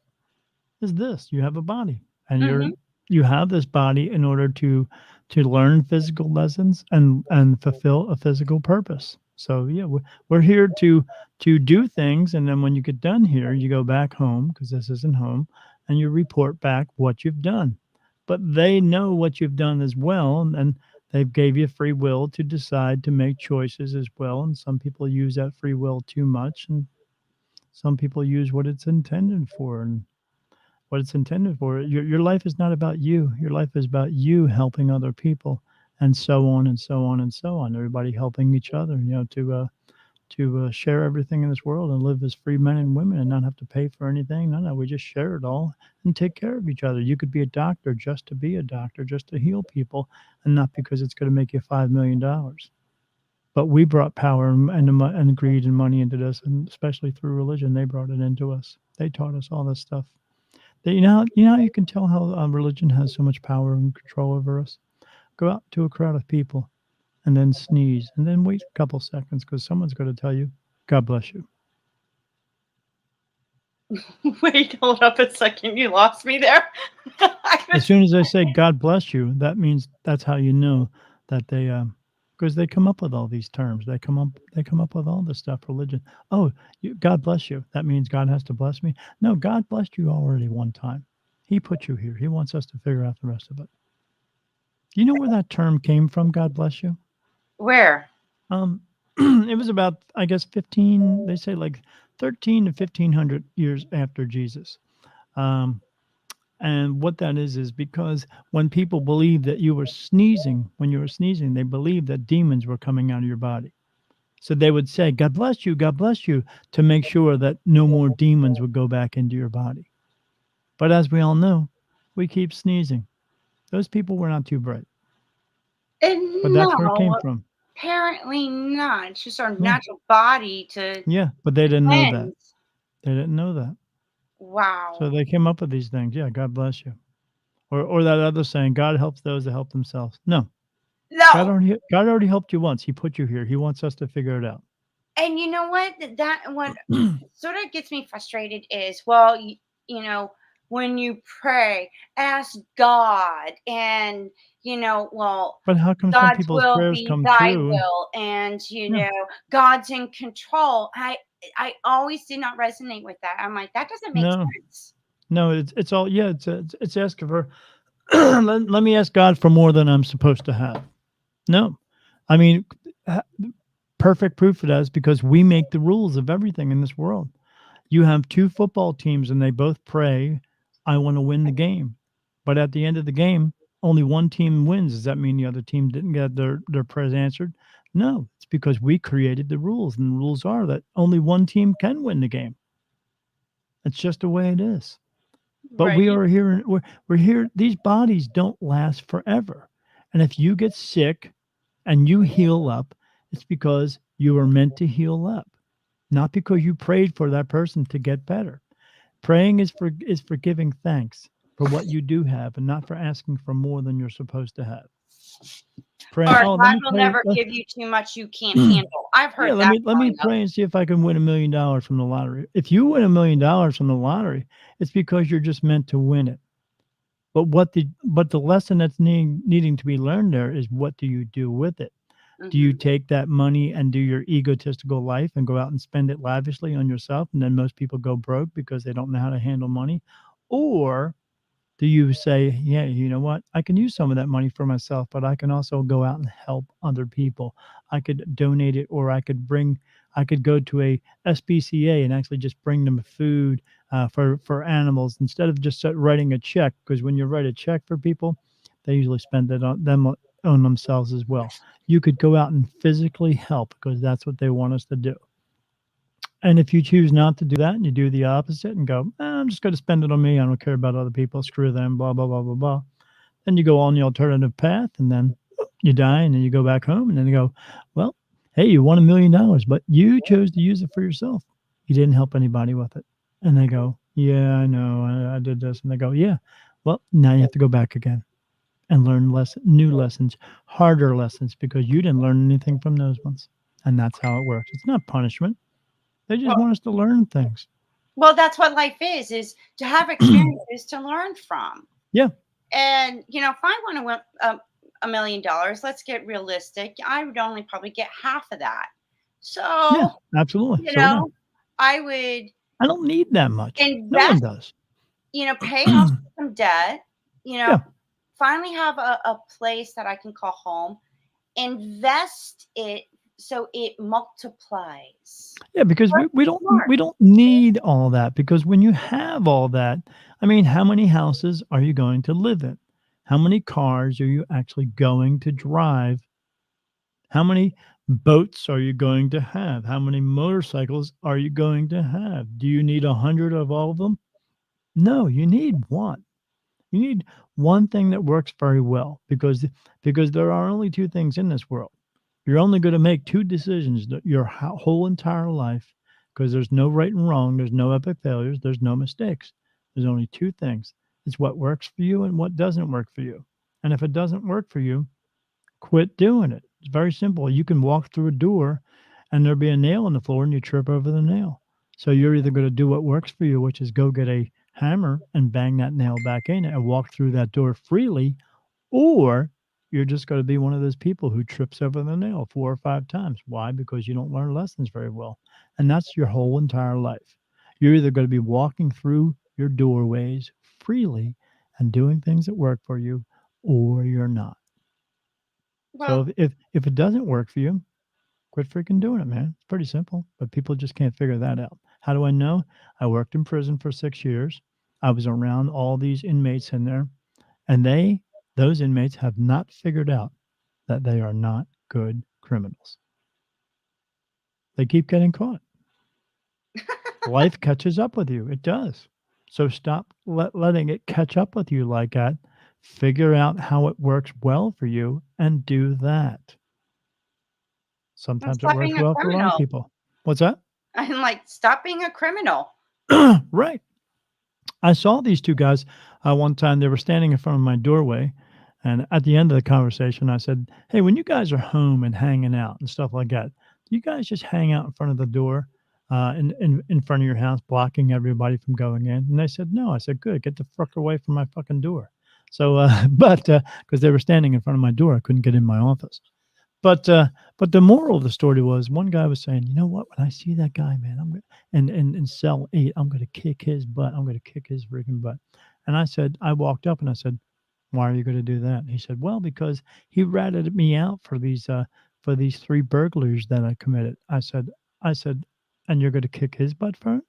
is this. You have a body, and Hmm. you have this body in order to learn physical lessons and fulfill a physical purpose. So yeah, we're here to do things, and then when you get done here, you go back home because this isn't home, and you report back what you've done. But they know what you've done as well, and they've gave you free will to decide to make choices as well. And some people use that free will too much, and some people use what it's intended for. And what it's intended for. Your life is not about you. Your life is about you helping other people, and so on and so on and so on. Everybody helping each other, to share everything in this world and live as free men and women and not have to pay for anything. No, no, we just share it all and take care of each other. You could be a doctor just to be a doctor, just to heal people, and not because it's going to make you $5 million. But we brought power and greed and money into this, and especially through religion, they brought it into us. They taught us all this stuff. You know how you can tell how religion has so much power and control over us? Go out to a crowd of people and then sneeze and then wait a couple seconds because someone's going to tell you, God bless you. Wait, hold up a second. You lost me there. I As was, soon as they say God bless you, that means that's how you know that because they come up with all these terms. They come up with all this stuff, religion. Oh, God bless you. That means God has to bless me. No, God blessed you already one time. He put you here. He wants us to figure out the rest of it. Do you know where that term came from? God bless you. where? Um, it was about, I guess, 15, they say like 13 to 1500 years after Jesus. Um, and what that is because when people believed that you were sneezing, when you were sneezing, they believed that demons were coming out of your body. So they would say, God bless you, to make sure that no more demons would go back into your body. But as we all know, we keep sneezing. Those people were not too bright, but And that's where it came no, from. apparently not. It's just our Yeah. natural body to Yeah. But they didn't know that. cleanse. They didn't know that. So Wow. they came up with these things. Yeah, God bless you. Or that other saying, God helps those that help themselves. No, No. God already helped you once. He put you here. He wants us to figure it out. And you know what? What sort of gets me frustrated is, well, you know, when you pray, ask God, and well, But how come some God's people's will prayers be come thy true? will, and Yeah. God's in control. I always did not resonate with that. I'm like, that doesn't make No, sense. no, it's all, yeah, it's asking for, let me ask God for more than I'm supposed to have. No, I mean, ha- perfect proof of that is because we make the rules of everything in this world. You have two football teams and they both pray, I want to win the game. But at the end of the game, only one team wins. Does that mean the other team didn't get their prayers answered? No, it's because we created the rules, and the rules are that only one team can win the game. It's just the way it is. But we Right. are here. We're here. These bodies don't last forever. And if you get sick and you heal up, it's because you were meant to heal up. not because you prayed for that person to get better. Praying is for giving thanks for what you do have and not for asking for more than you're supposed to have. Praying, Or oh, let God me will pray. never give you too much you can't handle. I've Yeah, heard that let me growing up. pray and see if I can win $1 million from the lottery. If you win $1 million from the lottery, it's because you're just meant to win it. But the lesson that's needing to be learned there is, what do you do with it? Do you Mhm. take that money and do your egotistical life and go out and spend it lavishly on yourself, and then most people go broke because they don't know how to handle money? Or do you say, yeah, you know what? I can use some of that money for myself, but I can also go out and help other people. I could donate it, or I could go to a SPCA and actually just bring them food for animals instead of just writing a check. Because when you write a check for people, they usually spend it on themselves as well. You could go out and physically help because that's what they want us to do. And if you choose not to do that and you do the opposite and go, I'm just going to spend it on me. I don't care about other people. Screw them. Blah blah blah blah blah. Then you go on the alternative path, and then you die, and then you go back home, and then you go, well, hey, you won $1 million, but you chose to use it for yourself. You didn't help anybody with it. And they go, yeah, I know, I did this. And they go, yeah, well, now you have to go back again and learn new lessons, harder lessons, because you didn't learn anything from those ones. And that's how it works. It's not punishment. They just Well, want us to learn things. well, that's what life is to have experiences to learn from. Yeah. And if I want to win $1 million, let's get realistic. I would only probably get half of that. Yeah, So, absolutely. So would I. I would I don't need that much. No one invest, does. pay off some debt, Yeah. finally have a place that I can call home, invest it so it multiplies. Yeah, because Work smart. we don't need all that, because when you have all that, I mean, how many houses are you going to live in? How many cars are you actually going to drive? How many boats are you going to have? How many motorcycles are you going to have? Do you need 100 of all of them? No, you need one. You need one thing that works very well, because there are only two things in this world. You're only going to make two decisions your whole entire life, because there's no right and wrong. There's no epic failures. There's no mistakes. There's only two things. It's what works for you and what doesn't work for you. And if it doesn't work for you, quit doing it. It's very simple. You can walk through a door and there'll be a nail in the floor and you trip over the nail. So you're either going to do what works for you, which is go get a hammer and bang that nail back in and walk through that door freely, or you're just going to be one of those people who trips over the nail 4 or 5 times. Why? Because you don't learn lessons very well. And that's your whole entire life. You're either going to be walking through your doorways freely and doing things that work for you, or you're not. So Well, if it doesn't work for you, quit freaking doing it, man. It's pretty simple, but people just can't figure that out. How do I know? I worked in prison for 6 years. I was around all these inmates in there, and those inmates have not figured out that they are not good criminals. They keep getting caught. Life catches up with you. It does. So stop letting it catch up with you like that. Figure out how it works well for you and do that. Sometimes it stop works being a well for a lot of criminal. people. What's that? I'm like, stop being a criminal. Right. I saw these two guys one time. They were standing in front of my doorway. And at the end of the conversation, I said, hey, when you guys are home and hanging out and stuff like that, do you guys just hang out in front of the door in front of your house, blocking everybody from going in? And they said, no. I said, good. Get the fuck away from my fucking door. So, but because they were standing in front of my door, I couldn't get in my office. But the moral of the story was, one guy was saying, you know what? When I see that guy, man, I'm gonna, in cell 8, I'm gonna kick his butt. I'm gonna kick his freaking butt. And I said, I walked up and I said, why are you gonna do that? And he said, well, because he ratted me out for these 3 burglaries that I committed. I said, and you're gonna kick his butt for it?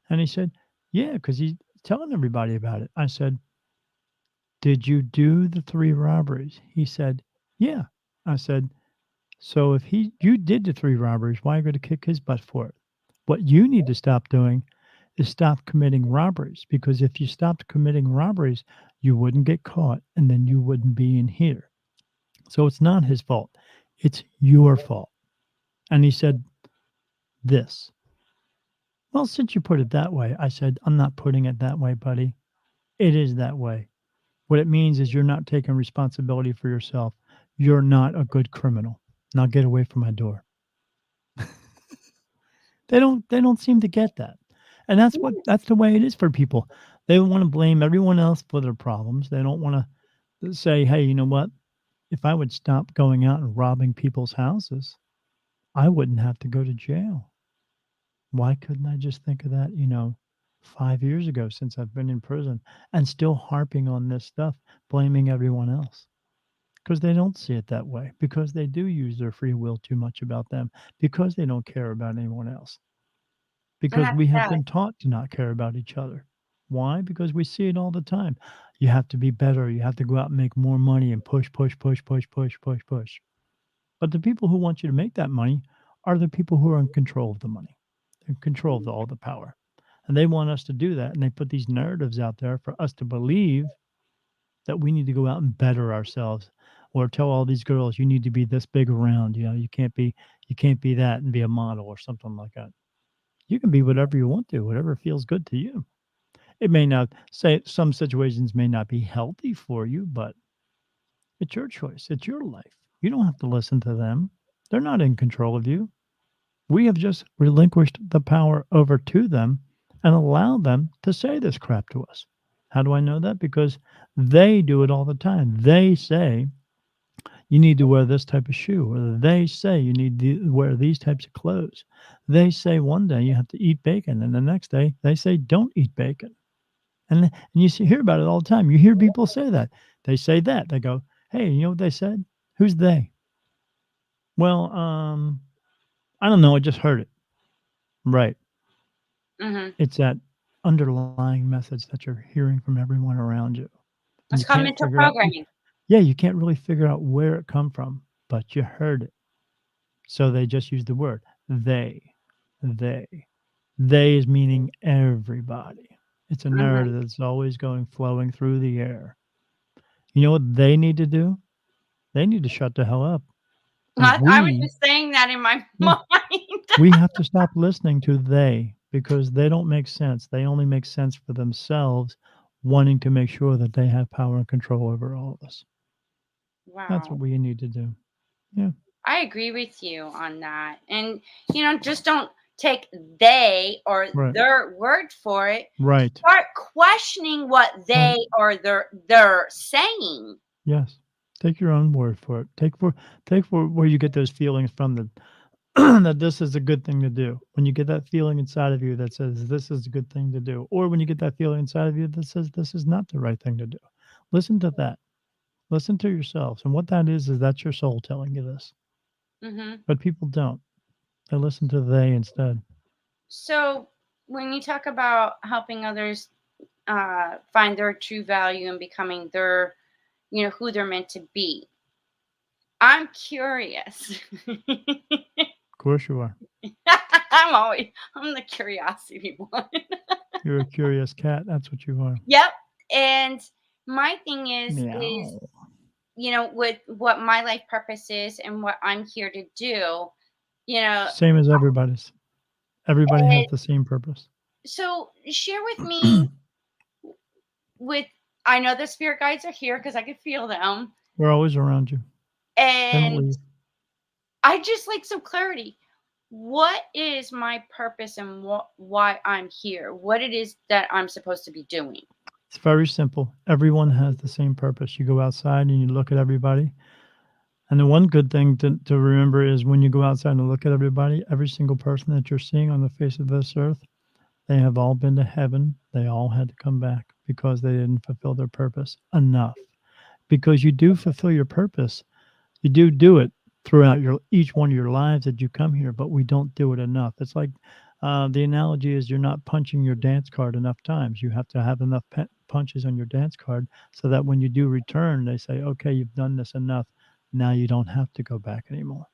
And he said, yeah, because he's telling everybody about it. I said, did you do the 3 robberies? He said, yeah. I said, so if you did the 3 robberies, why are you going to kick his butt for it? What you need to stop doing is stop committing robberies, because if you stopped committing robberies, you wouldn't get caught and then you wouldn't be in here. So it's not his fault. It's your fault. And he said this. Well, since you put it that way, I said, I'm not putting it that way, buddy. It is that way. What it means is you're not taking responsibility for yourself. You're not a good criminal. Now get away from my door. They don't seem to get that. And that's the way it is for people. They want to blame everyone else for their problems. They don't want to say, "Hey, you know what? If I would stop going out and robbing people's houses, I wouldn't have to go to jail. Why couldn't I just think of that, 5 years ago since I've been in prison and still harping on this stuff, blaming everyone else?" Because they don't see it that way, because they do use their free will too much about them, because they don't care about anyone else, And because that's we have sad. been taught to not care about each other. Why? Because we see it all the time. You have to be better. You have to go out and make more money and push, push, push, push, push, push, push. But the people who want you to make that money are the people who are in control of the money, in control of all the power. And they want us to do that. And they put these narratives out there for us to believe that we need to go out and better ourselves, or tell all these girls you need to be this big around, you can't be that and be a model or something like that. You can be whatever you want to, whatever feels good to you. It may not say some situations may not be healthy for you, but it's your choice. It's your life. You don't have to listen to them. They're not in control of you. We have just relinquished the power over to them and allowed them to say this crap to us. How do I know that? Because they do it all the time. They say you need to wear this type of shoe, or they say you need to wear these types of clothes. They say one day you have to eat bacon, and the next day they say don't eat bacon. And you hear about it all the time. You hear people say that. They say that. They go, "Hey, you know what they said? Who's they?" Well, I don't know. I just heard it. Right. Hmm. It's that underlying message that you're hearing from everyone around you, and It's you called can't mental figure out. programming. Yeah, you can't really figure out where it come from, but you heard it. So they just use the word they. They. They is meaning everybody. It's a Hmm. narrative that's always going flowing through the air. You know what they need to do? They need to shut the hell up. And I was we, just saying that in my yeah, mind. we have to stop listening to they, because they don't make sense. They only make sense for themselves, wanting to make sure that they have power and control over all of us. That's what Wow. we need to do. Yeah. I agree with you on that. And, just don't take they or Right. their word for it. Right. Start questioning what Right. they or they're saying. Yes. Take your own word for it. Take for where you get those feelings from, that that this is a good thing to do. When you get that feeling inside of you that says this is a good thing to do, or when you get that feeling inside of you that says this is not the right thing to do, listen to that. Listen to yourselves. And what that is that's your soul telling you this. Hmm. But people don't. They listen to they instead. So, when you talk about helping others find their true value and becoming who they're meant to be, I'm curious. Of course you are. I'm the curiosity one. You're a curious cat. That's what you are. Yep. And my thing is, Meow. with what my life purpose is and what I'm here to do, you know, Same as everybody's. Everybody has it, the same purpose. so share with me with I know the spirit guides are here because I can feel them. We're always around you. They don't And leave. I just like some clarity. What is my purpose and why I'm here? What it is that I'm supposed to be doing? It's very simple. Everyone has the same purpose. You go outside and you look at everybody. And the one good thing to remember is when you go outside and look at everybody, every single person that you're seeing on the face of this earth, they have all been to heaven. They all had to come back because they didn't fulfill their purpose enough. Because you do fulfill your purpose, you do it throughout your each one of your lives that you come here, but we don't do it enough. It's like the analogy is you're not punching your dance card enough times. You have to have enough punches on your dance card so that when you do return, they say, "Okay, you've done this enough. Now you don't have to go back anymore."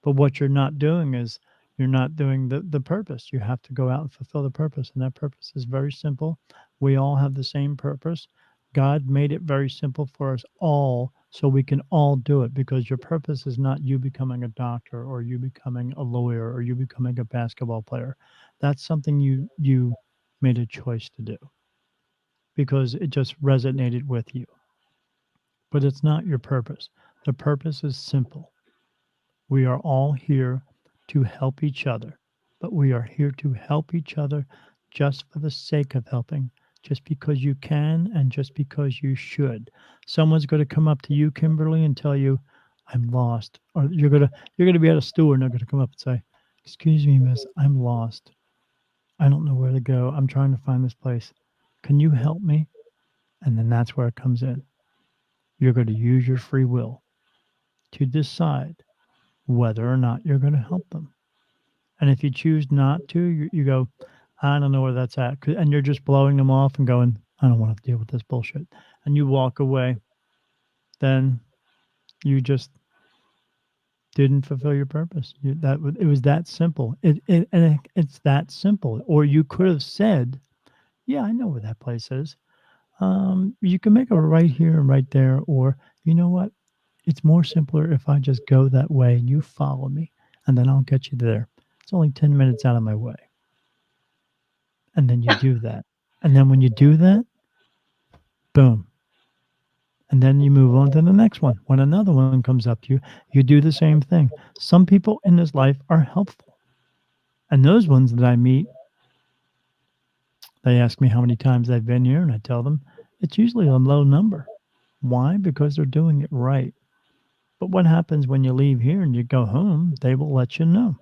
But what you're not doing is you're not doing the purpose. You have to go out and fulfill the purpose. And that purpose is very simple. We all have the same purpose. God made it very simple for us all so we can all do it, because your purpose is not you becoming a doctor or you becoming a lawyer or you becoming a basketball player. That's something you made a choice to do because it just resonated with you. But it's not your purpose. The purpose is simple. We are all here to help each other, but we are here to help each other just for the sake of helping, just because you can and just because you should. Someone's going to come up to you, Kimberly, and tell you, "I'm lost," or you're gonna be at a store and they're going to come up and say, "Excuse me, miss, I'm lost. I don't know where to go. I'm trying to find this place. Can you help me?" And then that's where it comes in. You're going to use your free will to decide whether or not you're going to help them. And if you choose not to, you go, "I don't know where that's at." And you're just blowing them off and going, "I don't want to deal with this bullshit." And you walk away, then you just didn't fulfill your purpose. It was that simple. It's that simple. Or you could have said, "Yeah, I know where that place is. You can make a right here and right there." Or, "You know what? It's more simpler if I just go that way and you follow me, and then I'll get you there. It's only 10 minutes out of my way." And then you do that. And then when you do that, boom. And then you move on to the next one. When another one comes up to you, you do the same thing. Some people in this life are helpful. And those ones that I meet, they ask me how many times I've been here, and I tell them it's usually a low number. Why? Because they're doing it right. But what happens when you leave here and you go home? They will let you know.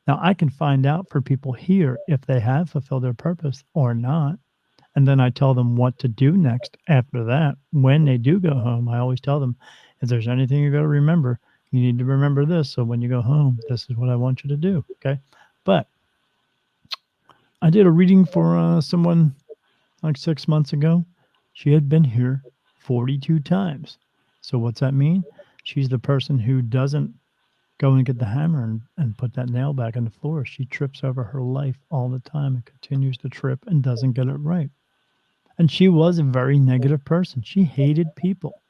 Now, I can find out for people here if they have fulfilled their purpose or not. And then I tell them what to do next after that. When they do go home, I always tell them, if there's anything you got to remember, you need to remember this. So when you go home, this is what I want you to do. Okay. But I did a reading for someone like 6 months ago. She had been here 42 times. So what's that mean? She's the person who doesn't go and get the hammer and put that nail back in the floor. She trips over her life all the time and continues to trip and doesn't get it right. And she was a very negative person. She hated people.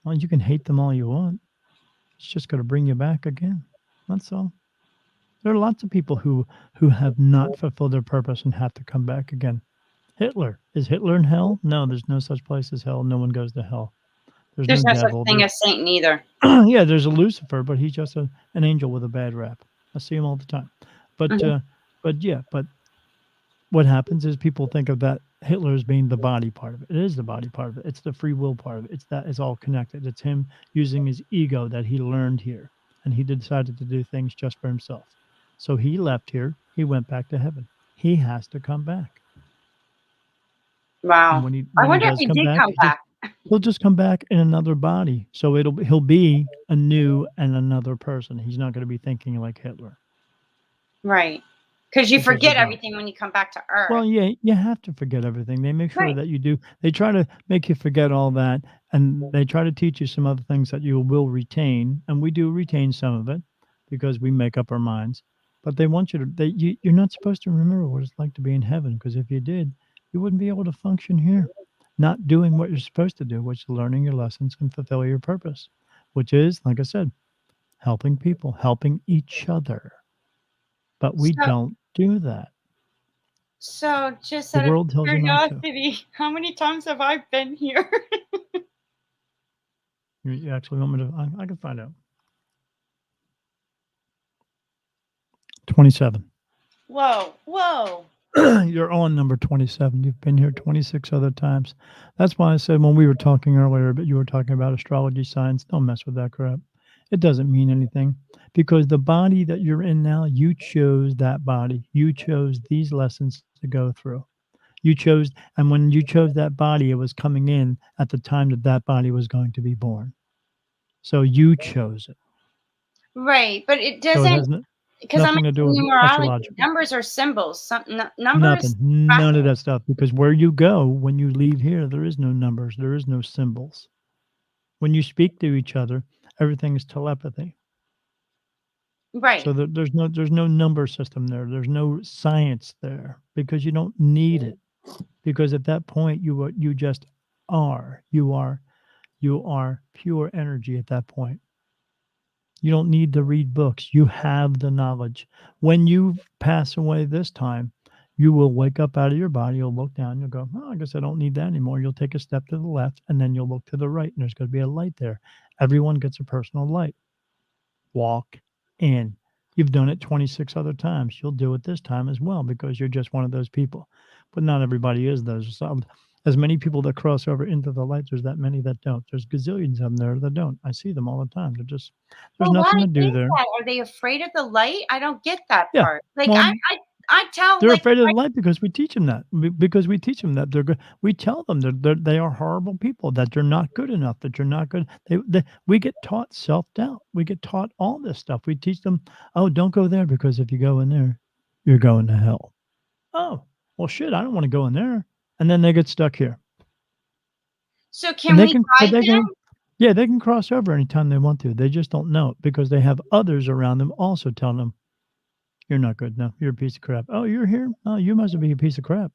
Well, you can hate them all you want. It's just going to bring you back again. That's all. There are lots of people who have not fulfilled their purpose and have to come back again. Hitler. Is Hitler in hell? No, there's no such place as hell. No one goes to hell. There's no There's no such devil. thing as Satan either. Yeah, there's a Lucifer, but he's just an angel with a bad rap. I see him all the time. But Mhm. but what happens is people think of that Hitler as being the body part of it. It is the body part of it. It's the free will part of it. It's all connected. It's him using his ego that he learned here, and he decided to do things just for himself. So he left here. He went back to heaven. He has to come back, and Wow. I when he wonder if does he come did back, come back. he'll just come back in another body. So he'll be a new and another person. He's not going to be thinking like Hitler Right. Because you because you forget don't. everything when you come back to Well, Earth. yeah, you have to forget everything. They make sure Right. that you do. They try to make you forget all that, and they try to teach you some other things that you will retain, and we do retain some of it because we make up our minds. But they want you to. You're not supposed to remember what it's like to be in heaven, because if you did, you wouldn't be able to function here, not doing what you're supposed to do, which is learning your lessons and fulfill your purpose, which is, like I said, helping people, helping each other. But we So, don't do that. so just The out of world tells you not to. curiosity, how many times have I been here? You actually want me to? I can find out. 27. Whoa, whoa. You're on number 27. You've been here 26 other times. That's why I said when we were talking earlier, but you were talking about astrology signs, don't mess with that crap. It doesn't mean anything because the body that you're in now, you chose that body. You chose these lessons to go through. You chose, and when you chose that body, it was coming in at the time that that body was going to be born. So you chose it. Right, but it So it doesn't, has because I'm nothing to do into with numerology. astrological. Numbers are symbols. Some numbers. Nothing. None of that stuff. Because where you go when you leave here, there is no numbers. There is no symbols. When you speak to each other, everything is telepathy. Right, So there's no number system there. There's no science there because you don't need it. Because at that point you just are. You are You are pure energy at that point. You don't need to read books. You have the knowledge. When you pass away this time, you will wake up out of your body. You'll look down. You'll go, oh, I guess I don't need that anymore. You'll take a step to the left, and then you'll look to the right, and there's going to be a light there. Everyone gets a personal light. Walk in. You've done it 26 other times. You'll do it this time as well because you're just one of those people. But not everybody is those. As many people that cross over into the light, there's that many that don't. There's gazillions of them there that don't. I see them all the time. They're just, there's But why nothing to do is there. that? Are they afraid of the light? I don't get that Yeah. part. Like Well, I tell they're like afraid of the light because we teach them that. Because we teach them that they're good. We tell them they are horrible people, that you're not good enough, that you're not good. We get taught self-doubt. We get taught all this stuff. We teach them, oh, don't go there because if you go in there, you're going to hell. Oh, well, shit, I don't want to go in there. And then they get stuck here. so And can they we can, but guide they them? can, yeah, they can cross over anytime they want to. They just don't know it because they have others around them also telling them, you're not good enough. You're a piece of crap. Oh, you're here? Oh, you must be a piece of crap.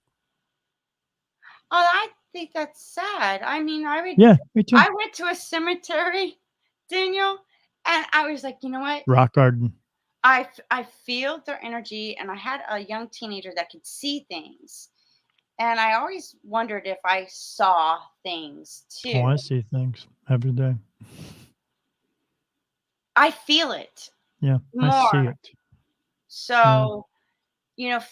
Oh, I think that's sad. I mean, Yeah, me too. I went to a cemetery, Daniel, and I was like, you know what? Rock garden. I feel their energy, and I had a young teenager that could see things, and I always wondered if I saw things Oh, too. I see things every day. I feel it Yeah, I see more. it. Yeah. So,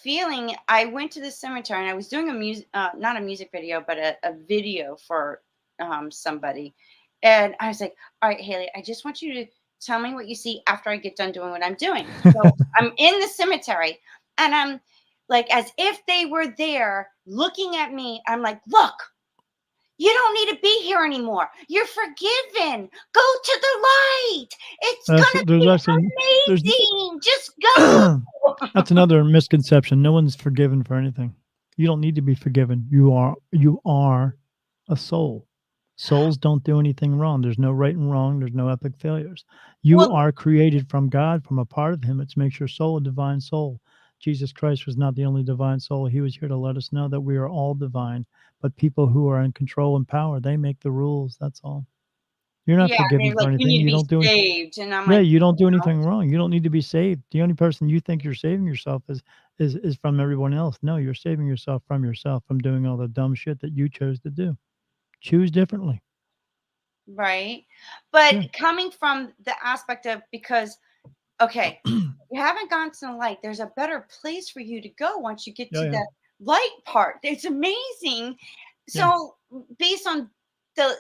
feeling. I went to the cemetery, and I was doing a music, not a music video, but a video for somebody, and I was like, "All right, Haley, I just want you to tell me what you see after I get done doing what I'm doing." So I'm in the cemetery, and I'm like, as if they were there looking at me. I'm like, "Look, you don't need to be here anymore. You're forgiven. Go to the light. It's gonna There's be actually there's amazing. Just go." that's another misconception. No one's forgiven for anything. You don't need to be forgiven. You are a soul. Souls don't do anything wrong. There's no right and wrong. There's no epic failures. You Well, are created from God, from a part of Him. It makes your soul a divine soul. Jesus Christ was not the only divine soul. He was here to let us know that we are all divine. But people who are in control and power, they make the rules. That's all. You're not yeah, forgiven they're for like, "You anything. need to You be don't do it. saved," and I'm Yeah, like, you don't do "No." anything wrong. You don't need to be saved. The only person you think you're saving yourself is from everyone else. No, you're saving yourself, from doing all the dumb shit that you chose to do. Choose differently. Right? Yeah. But coming from the aspect of, because okay, you haven't gone to the light, there's a better place for you to go once you get Oh to yeah. the light part. It's amazing. Yeah. So, based on the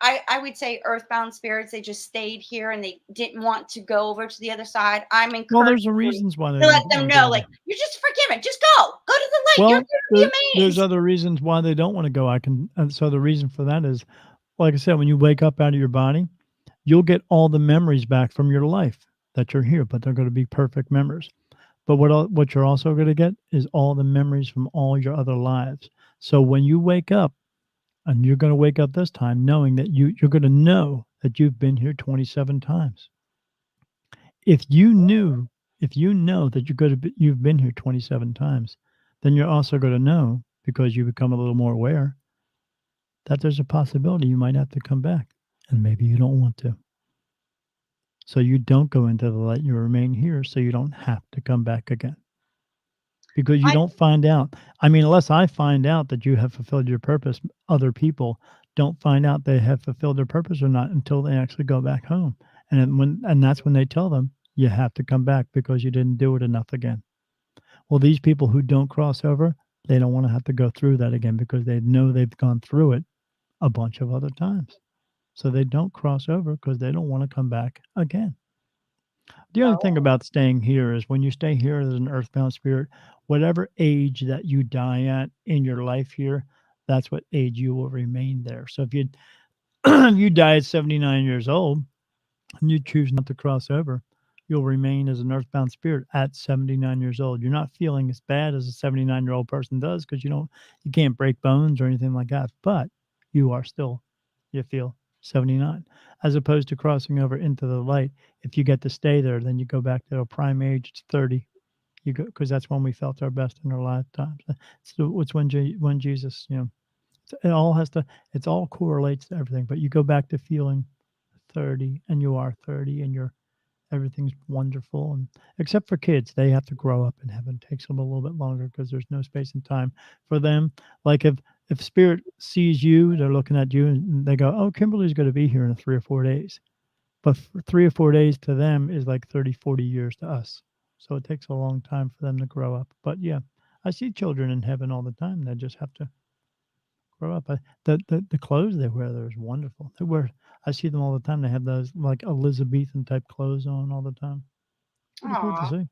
I would say earthbound spirits, they just stayed here and they didn't want to go over to the other side. I'm Well, encouraging there's a you reasons why they to let don't them want to know, go like, there. "You're just forgiven. Just go. Go to the light. You're Well, going to be there's amazed." other reasons why they don't want to go. And so the reason for that is, like I said, when you wake up out of your body, you'll get all the memories back from your life that you're here, but they're going to be perfect memories. But what you're also going to get is all the memories from all your other lives. So when you wake up, and you're going to wake up this time knowing that you're going to know that you've been here 27 times. If you knew, if you know that you've been here 27 times, then you're also going to know, because you become a little more aware, that there's a possibility you might have to come back, and maybe you don't want to. So you don't go into the light. You remain here, so you don't have to come back again. Because you I don't find out. I mean, unless I find out that you have fulfilled your purpose, other people don't find out they have fulfilled their purpose or not until they actually go back home. And that's when they tell them you have to come back because you didn't do it enough again. Well, these people who don't cross over, they don't want to have to go through that again because they know they've gone through it a bunch of other times. So they don't cross over because they don't want to come back again. The only thing Oh, about staying here is when you stay here as an earthbound spirit, whatever age that you die at in your life here, that's what age you will remain there. So if you if you die at 79 years old and you choose not to cross over, you'll remain as an earthbound spirit at 79 years old. You're not feeling as bad as a 79-year-old person does because you can't break bones or anything like that, but you are still you feel 79 as opposed to crossing over into the light. If you get to stay there, then you go back to a prime age. It's 30. You go because that's when we felt our best in our lifetimes. It's when Jesus, It all has to. It's all correlates to everything. But you go back to feeling 30, and you are 30, and you're everything's wonderful, and except for kids, they have to grow up in heaven. It takes them a little bit longer because there's no space and time for them. Like if spirit sees you, they're looking at you and they go, "Oh, Kimberly's going to be here in 3 or 4 days." But for 3 or 4 days to them is like 30, 40 years to us. So it takes a long time for them to grow up. But yeah, I see children in heaven all the time. They just have to grow up. The clothes they wear there is wonderful. They wear. I see them all the time. They have those like Elizabethan type clothes on all the time. Pretty cool to Aw. see.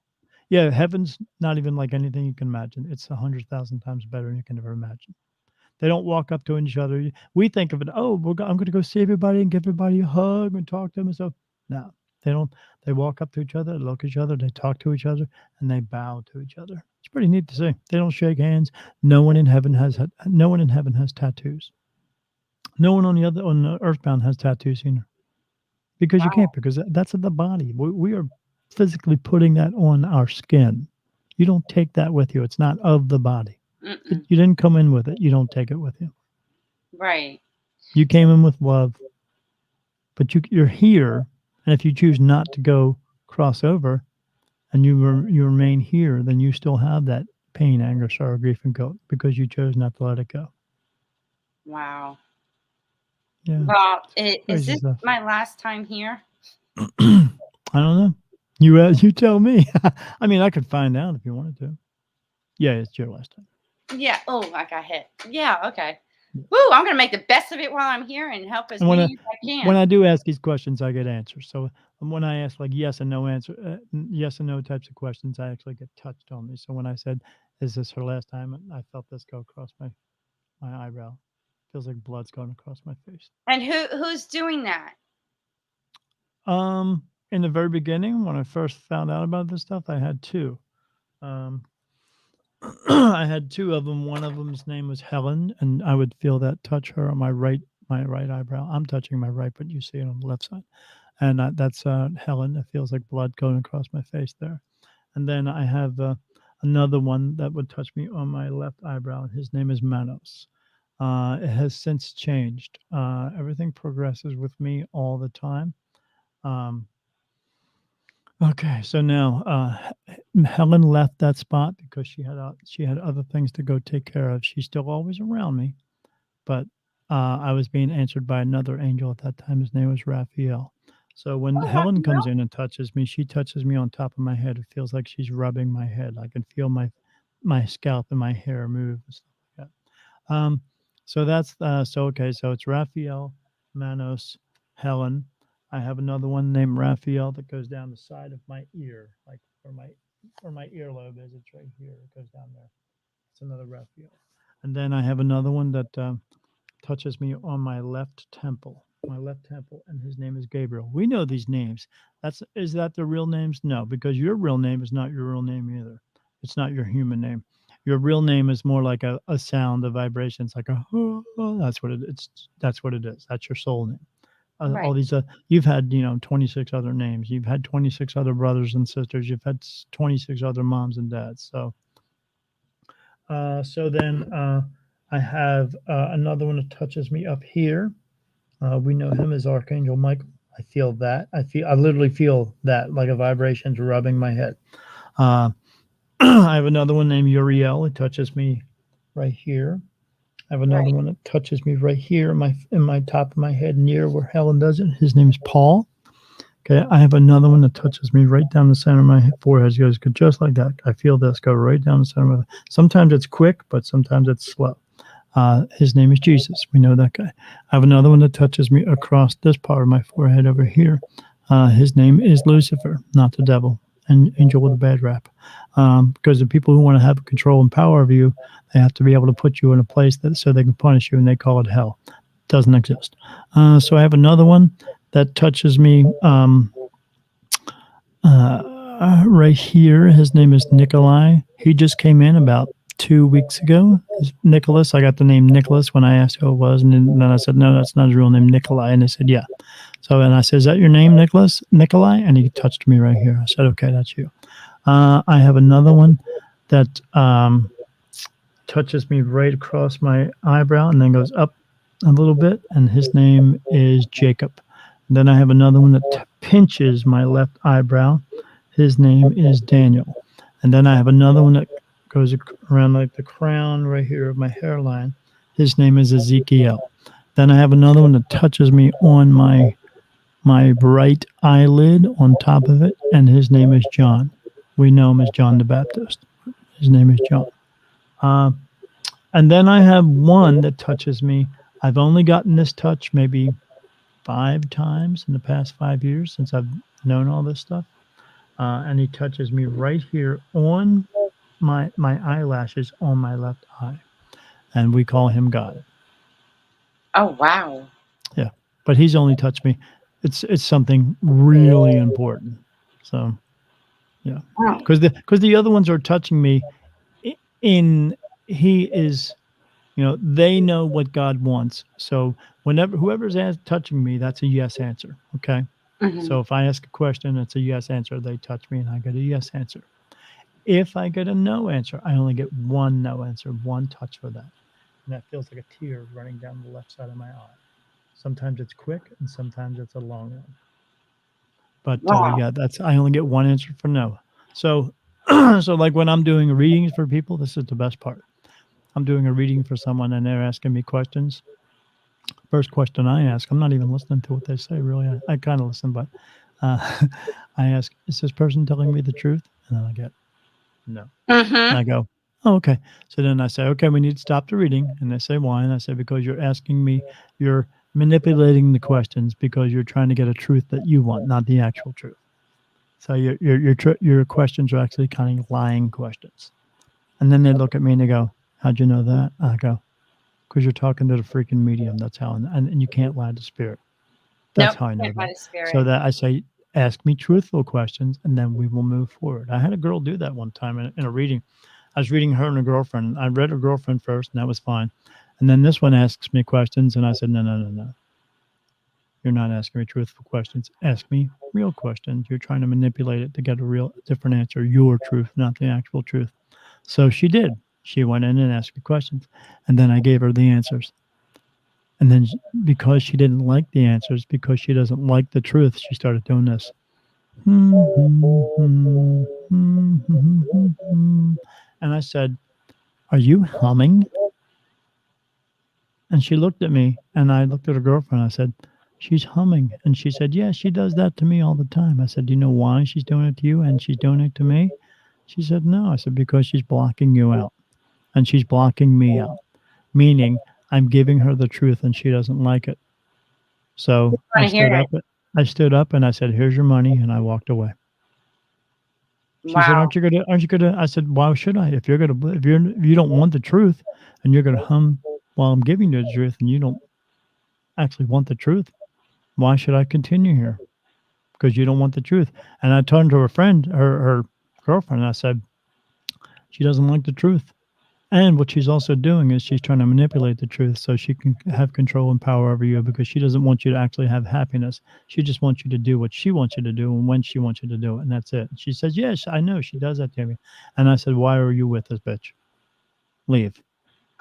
Yeah, heaven's not even like anything you can imagine. It's 100,000 times better than you can ever imagine. They don't walk up to each other. We think of it, oh, I'm going to go see everybody and give everybody a hug and talk to them and stuff. No, they don't. They walk up to each other, look at each other, they talk to each other, and they bow to each other. It's pretty neat to see. They don't shake hands. No one in heaven has tattoos. No one on the earthbound has tattoos either. Because you Wow. can't, because that's in the body. We are physically putting that on our skin. You don't take that with you. It's not of the body. Mm-mm. You didn't come in with it. You don't take it with you. Right. You came in with love, but you're here, and if you choose not to go cross over, and you remain here, then you still have that pain, anger, sorrow, grief, and guilt because you chose not to let it go. Wow. Yeah, Well, is crazy this stuff. my last time here? I don't know. You tell me. I mean, I could find out if you wanted to. Yeah, it's your last time. Yeah. Oh, I got hit. Yeah. Okay. Yeah. Woo! I'm gonna make the best of it while I'm here and help as And when many as I when can. I do ask these questions, I get answers. So when I ask like yes and no yes and no types of questions, I actually get touched on me. So when I said, "Is this her last time?" I felt this go across my eyebrow. Feels like blood's going across my face. And who's doing that? In the very beginning, when I first found out about this stuff, I had two. Um, I had two of them. One of them's name was Helen, and I would feel that touch her on my right eyebrow. I'm touching my right, but you see it on the left side. And that's Helen. It feels like blood going across my face there. And then I have another one that would touch me on my left eyebrow, and his name is Manos. It has since changed. Everything progresses with me all the time. Um, okay, so now Helen left that spot because she had other things to go take care of. She's still always around me, but I was being answered by another angel at that time. His name was Raphael. So when Oh, Helen comes Raphael. in and touches me, she touches me on top of my head. It feels like she's rubbing my head. I can feel my scalp and my hair move and stuff like that. So that's so okay. So it's Raphael, Manos, Helen. I have another one named Raphael that goes down the side of my ear, like where my earlobe is. It's right here. It goes down there. It's another Raphael. And then I have another one that touches me on my left temple, and his name is Gabriel. We know these names. Is that the real names? No, because your real name is not your real name either. It's not your human name. Your real name is more like a sound, a vibration. It's like a that's what that's what it is. That's your soul name. All Right. these you've had 26 other names. You've had 26 other brothers and sisters. You've had 26 other moms and dads. So then I have another one that touches me up here. We know him as Archangel Michael. I feel that. I literally feel that like a vibration's rubbing my head. Uh, I have another one named Uriel. It touches me right here. I have another Right. one that touches me right here in my top of my head near where Helen does it. His name is Paul. Okay, I have another one that touches me right down the center of my forehead. It goes just like that. I feel this go right down the center of my. Sometimes it's quick, but sometimes it's slow. His name is Jesus. We know that guy. I have another one that touches me across this part of my forehead over here. His name is Lucifer, not the devil, an angel with a bad rap. Because the people who want to have control and power over you, they have to be able to put you in a place so they can punish you, and they call it hell. Doesn't exist. So I have another one that touches me right here. His name is Nikolai. He just came in about 2 weeks ago. Nicholas. I got the name Nicholas when I asked who it was, and then I said, no, that's not his real name, Nikolai. And they said, yeah. So and I said, is that your name, Nikolai? And he touched me right here. I said, okay, that's you. I have another one that touches me right across my eyebrow and then goes up a little bit, and his name is Jacob. And then I have another one that pinches my left eyebrow. His name is Daniel. And then I have another one that goes around like the crown right here of my hairline. His name is Ezekiel. Then I have another one that touches me on my right eyelid on top of it, and his name is John. We know him as John the Baptist. His name is John. Uh, and then I have one that touches me. I've only gotten this touch maybe 5 times in the past 5 years since I've known all this stuff. And he touches me right here on my eyelashes on my left eye. And we call him God. Oh, wow. Yeah. But he's only touched me. It's something really important. So yeah. Wow. Because the other ones are touching me in he is, they know what God wants. So whenever whoever's touching me, that's a yes answer. Okay. Mhm. So if I ask a question, it's a yes answer. They touch me and I get a yes answer. If I get a no answer, I only get one no answer, one touch for that. And that feels like a tear running down the left side of my eye. Sometimes it's quick and sometimes it's a long one. But Wow. yeah, I only get one answer for no. So so like when I'm doing readings for people, this is the best part. I'm doing a reading for someone and they're asking me questions. First question I ask, I'm not even listening to what they say, really. I kind of listen, but I ask, is this person telling me the truth? And then I get, no. And Mm-hmm. I go, oh, okay. So then I say, okay, we need to stop the reading. And they say, why? And I say, because you're asking me, you're manipulating the questions because you're trying to get a truth that you want, not the actual truth. So your questions are actually kind of lying questions. And then they look at me and they go, how'd you know that? I go, because you're talking to the freaking medium. That's how, and you can't lie to spirit. That's Nope. how I know Can't by that. the spirit. So that I say, ask me truthful questions, and then we will move forward. I had a girl do that one time in a reading. I was reading her and a girlfriend. I read her girlfriend first, and that was fine. And then this one asks me questions, and I said, no, no, no, no. You're not asking me truthful questions. Ask me real questions. You're trying to manipulate it to get a different answer, your truth, not the actual truth. So she did. She went in and asked me questions, and then I gave her the answers. And then because she didn't like the answers, because she doesn't like the truth, she started doing this. And I said, are you humming? And she looked at me, and I looked at her girlfriend. I said, she's humming. And she said, yeah, she does that to me all the time. I said, do you know why she's doing it to you and she's doing it to me? She said, no. I said, because she's blocking you out and she's blocking me out, meaning I'm giving her the truth and she doesn't like it. So I hear it. I stood up and I said, here's your money. And I walked away. She said, Wow. aren't you gonna, I said, why should I? If you don't want the truth and you're going to hum while I'm giving you the truth and you don't actually want the truth, why should I continue here? Because you don't want the truth. And I turned to her friend, her girlfriend, and I said, she doesn't like the truth. And what she's also doing is she's trying to manipulate the truth so she can have control and power over you because she doesn't want you to actually have happiness. She just wants you to do what she wants you to do and when she wants you to do it. And that's it. She says, yes, I know she does that to me. And I said, why are you with this bitch? Leave.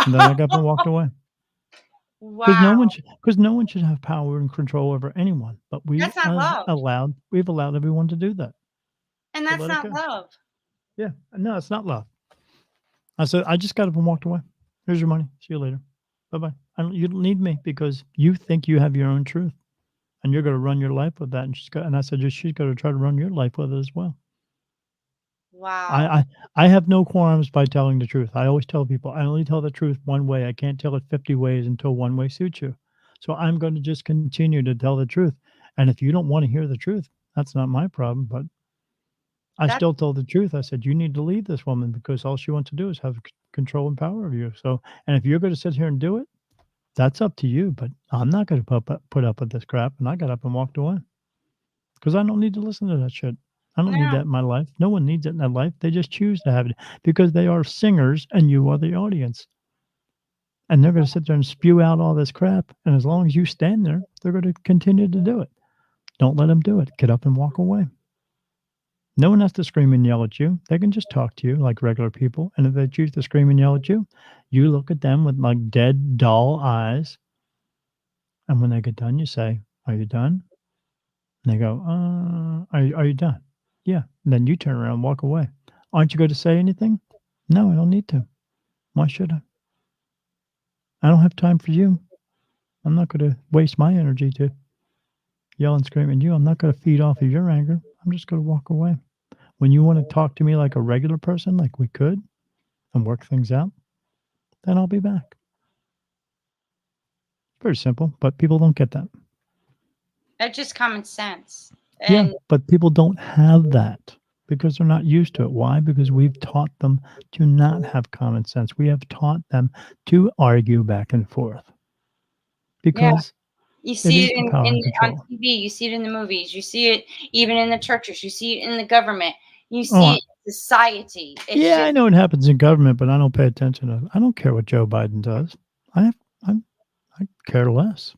And then I got up and walked away. Because Wow. no one should have power and control over anyone. But That's not love. we've allowed everyone to do that. And So that's let it not go. love. Yeah. No, it's not love. I said, I just got up and walked away. Here's your money. See you later. Bye-bye. You don't need me because you think you have your own truth and you're going to run your life with that. And I said, she's going to try to run your life with it as well. Wow. I have no qualms by telling the truth. I always tell people, I only tell the truth one way. I can't tell it 50 ways until one way suits you. So I'm going to just continue to tell the truth. And if you don't want to hear the truth, that's not my problem. But I That still told the truth. I said, you need to leave this woman because all she wants to do is have control and power of you. So, and if you're going to sit here and do it, that's up to you. But I'm not going to put up with this crap. And I got up and walked away because I don't need to listen to that shit. I don't need no. that in my life. No one needs it in their life. They just choose to have it because they are singers and you are the audience. And they're going to sit there and spew out all this crap. And as long as you stand there, they're going to continue to do it. Don't let them do it. Get up and walk away. No one has to scream and yell at you. They can just talk to you like regular people. And if they choose to scream and yell at you look at them with like dead, dull eyes. And when they get done, you say, "Are you done?" And they go, are you done?" "Yeah." And then you turn around and walk away. "Aren't you going to say anything?" "No, I don't need to. Why should I? I don't have time for you. I'm not going to waste my energy to yell and scream at you. I'm not going to feed off of your anger. I'm just going to walk away. When you want to talk to me like a regular person, like we could, and work things out, then I'll be back." Very simple, but people don't get that. That's just common sense. Yeah, And but people don't have that because they're not used to it. Why? Because we've taught them to not have common sense. We have taught them to argue back and forth yeah, because you it see is it the power in and on control. TV, you see it in the movies, you see it even in the churches, you see it in the government, you see Oh, it in society. It's yeah, I just know it happens in government, but I don't pay attention to it. I don't care what Joe Biden does. I I'm, I care less.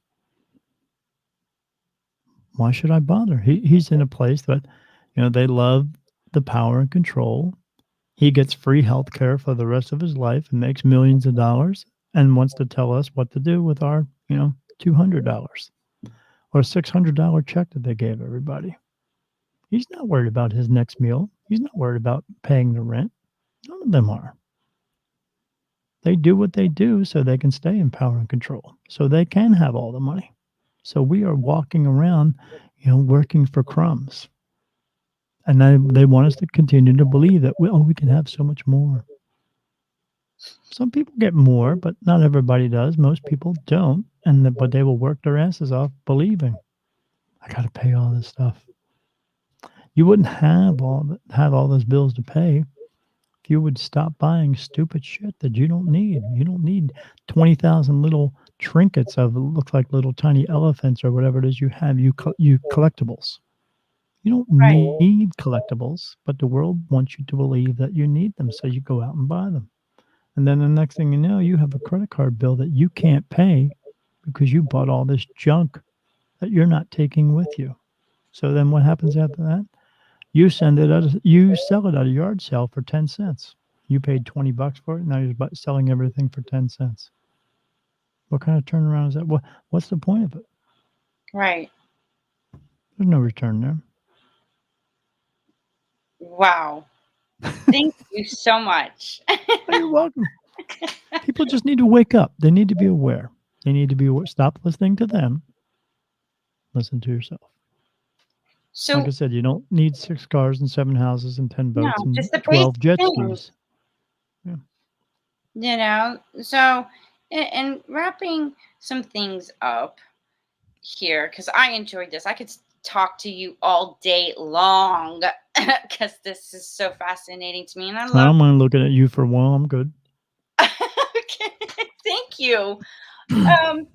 Why should I bother? He's in a place that, they love the power and control. He gets free health care for the rest of his life and makes millions of dollars and wants to tell us what to do with our, $200 or $600 check that they gave everybody. He's not worried about his next meal. He's not worried about paying the rent. None of them are. They do what they do so they can stay in power and control, so they can have all the money. So we are walking around, working for crumbs. And they want us to continue to believe that we can have so much more. Some people get more, but not everybody does. Most people don't, but they will work their asses off believing, "I gotta pay all this stuff." You wouldn't have all those bills to pay if you would stop buying stupid shit that you don't need. You don't need 20,000 little trinkets of look like little tiny elephants or whatever it is you have, you collectibles. You don't right, need collectibles, but the world wants you to believe that you need them, so you go out and buy them. And then the next thing you know, you have a credit card bill that you can't pay because you bought all this junk that you're not taking with you. So then what happens after that? You sell it at a yard sale for 10 cents. You paid 20 bucks for it. Now you're selling everything for 10 cents. What kind of turnaround is that? What's the point of it? right. There's no return there. Wow. Thank you so much. Oh, you're welcome. People just need to wake up. They need to be aware. They need to be aware. Stop listening to them. Listen to yourself. Like I So, said, you don't need 6 cars and 7 houses and 10 no, boats and just the basic 12 jet things, skis. Yeah. So, and wrapping some things up here, because I enjoyed this. I could talk to you all day long because this is so fascinating to me. And I I love don't mind looking at you for a while. I'm good. Okay, thank you. Um,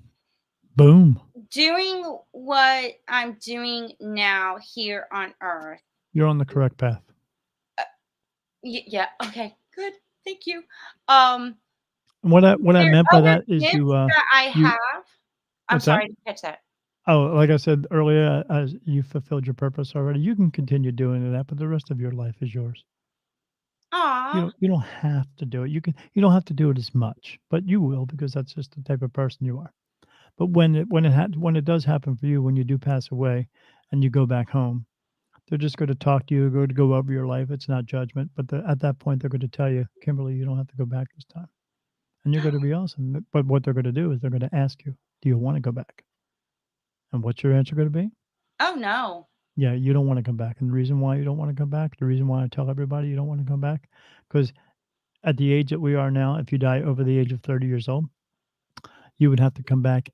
Boom. doing what I'm doing now here on Earth. You're on the correct path. Yeah, okay, good. Thank you. Um, And what I there meant by other that is gifts that I you have. I'm what's that? sorry to catch that. Oh, like I said earlier, as you fulfilled your purpose already, you can continue doing that, but the rest of your life is yours. Aw, You don't have to do it. You don't have to do it as much, but you will because that's just the type of person you are. But when it does happen for you, when you do pass away and you go back home, they're just going to talk to you, go over your life. It's not judgment, but at that point, they're going to tell you, "Kimberly, you don't have to go back this time," and you're going to be awesome. But what they're going to do is they're going to ask you, "Do you want to go back?" And what's your answer going to be? oh no. Yeah, you don't want to come back. And the reason why you don't want to come back, the reason why I tell everybody you don't want to come back, because at the age that we are now, if you die over the age of 30 years old, you would have to come back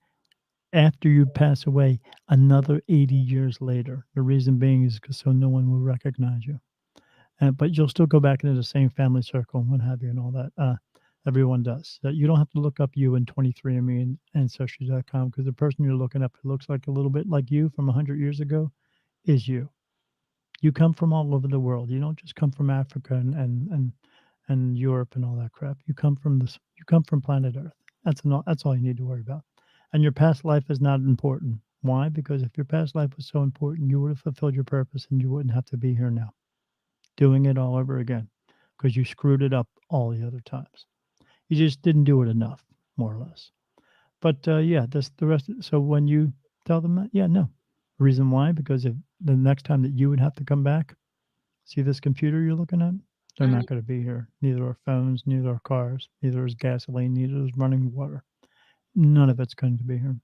after you pass away another 80 years later. The reason being is because so no one will recognize you. But you'll still go back into the same family circle and what have you and all that. Everyone does. That you don't have to look up you in 23andMe and Ancestry.com because the person you're looking up who looks like a little bit like you from 100 years ago is you. You come from all over the world. You don't just come from Africa and Europe and all that crap. You come from planet Earth. That's all you need to worry about. And your past life is not important. Why? Because if your past life was so important, you would have fulfilled your purpose and you wouldn't have to be here now. doing it all over again because you screwed it up all the other times. You just didn't do it enough, more or less. But yeah, that's the rest. So when you tell them that, yeah, no. Reason why? Because if the next time that you would have to come back, see this computer you're looking at, they're Mhm. not going to be here. Neither are phones, neither are cars, neither is gasoline, neither is running water. None of it's going to be here.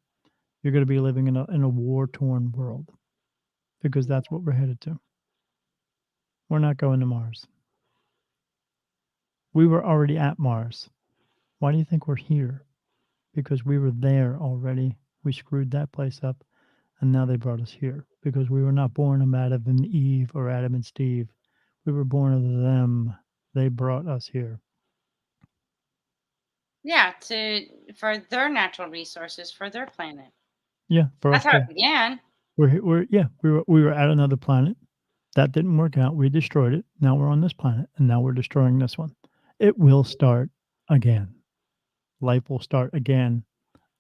You're going to be living in a war torn world because that's what we're headed to. We're not going to Mars. We were already at Mars. Why do you think we're here? Because we were there already. We screwed that place up, and now they brought us here because we were not born of Adam and Eve or Adam and Steve. We were born of them. They brought us here. Yeah, for their natural resources for their planet. Yeah, for That's us how to it began. we're at another planet. That didn't work out. We destroyed it. Now we're on this planet, and now we're destroying this one. It will start again. Life will start again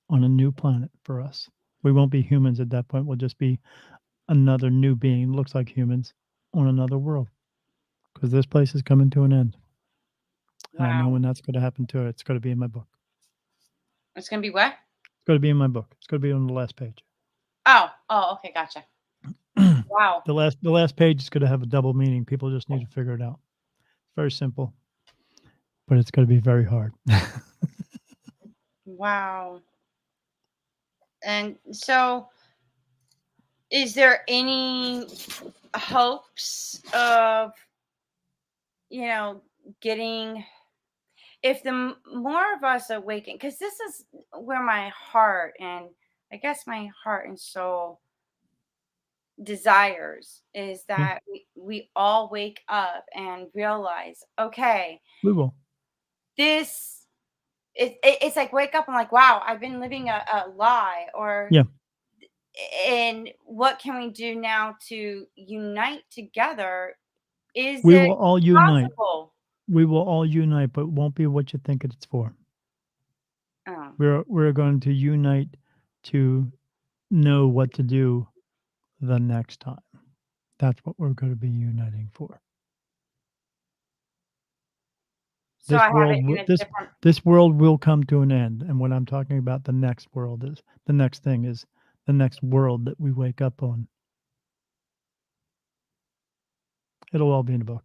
on a new planet for us. We won't be humans at that point. We'll just be another new being, looks like humans, on another world. Because this place is coming to an end. And I know Wow. when that's going to happen to it. It's going to be in my book. It's gonna be what? It's going to be in my book. It's going to be on the last page. Oh, okay, gotcha. Wow. The last page is going to have a double meaning. People just need to figure it out. Very simple, but it's going to be very hard. Wow. And so, is there any hopes of, you know, getting, if more of us awaken, because this is where my heart and I guess my heart and soul desires is Yeah, that we all wake up and realize, okay, we will. this it's like wake up and like, wow, I've been living a lie, or Yeah, and what can we do now to unite together? Is we it will all unite. possible? We will all unite, but it won't be what you think it's for. Oh, We're going to unite to know what to do the next time. That's what we're going to be uniting for. so I This have world, it in a this different. this world will come to an end, and what I'm talking about, the next world is the next thing is the next world that we wake up on. It'll all be in the book.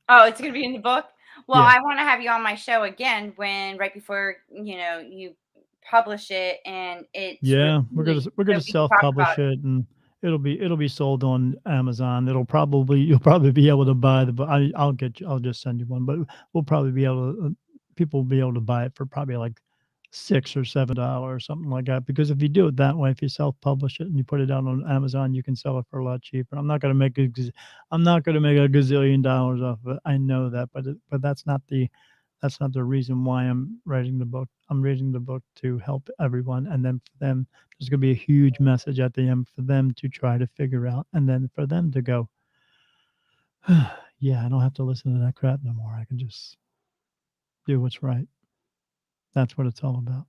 Oh, it's gonna be in the book. Well, Yeah. I want to have you on my show again when right before you publish it and it's Yeah, released, we're so gonna we can talk about self-publish it. it, and it'll be sold on Amazon. You'll probably be able to buy the book. I'll just send you one, but we'll probably be able to people will be able to buy it for probably like $6 or $7, something like that. Because if you do it that way, if you self-publish it and you put it out on Amazon, you can sell it for a lot cheaper. I'm not gonna make a gazillion dollars off of it. I know that, but that's not the reason why I'm writing the book. I'm reading the book to help everyone, and then for them, there's going to be a huge message at the end for them to try to figure out, and then for them to go, yeah, I don't have to listen to that crap no more. I can just do what's right. That's what it's all about.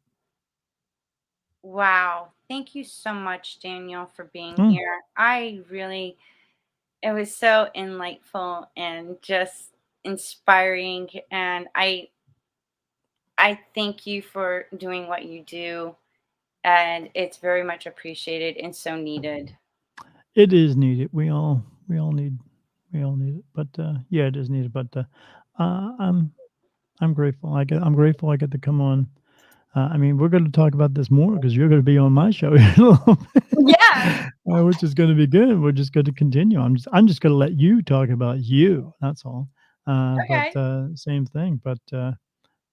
Wow. Thank you so much, Daniel, for being Mm, here. It was so enlightful and just inspiring. And I thank you for doing what you do. And it's very much appreciated and so needed. it is needed. We all need it. But yeah, it is needed. But uh, I'm I'm grateful. I'm grateful I get to come on. I mean, we're going to talk about this more because you're going to be on my show in a little bit, Yes. which is going to be good. We're just going to continue. I'm just going to let you talk about you. That's all. But Okay. same thing. But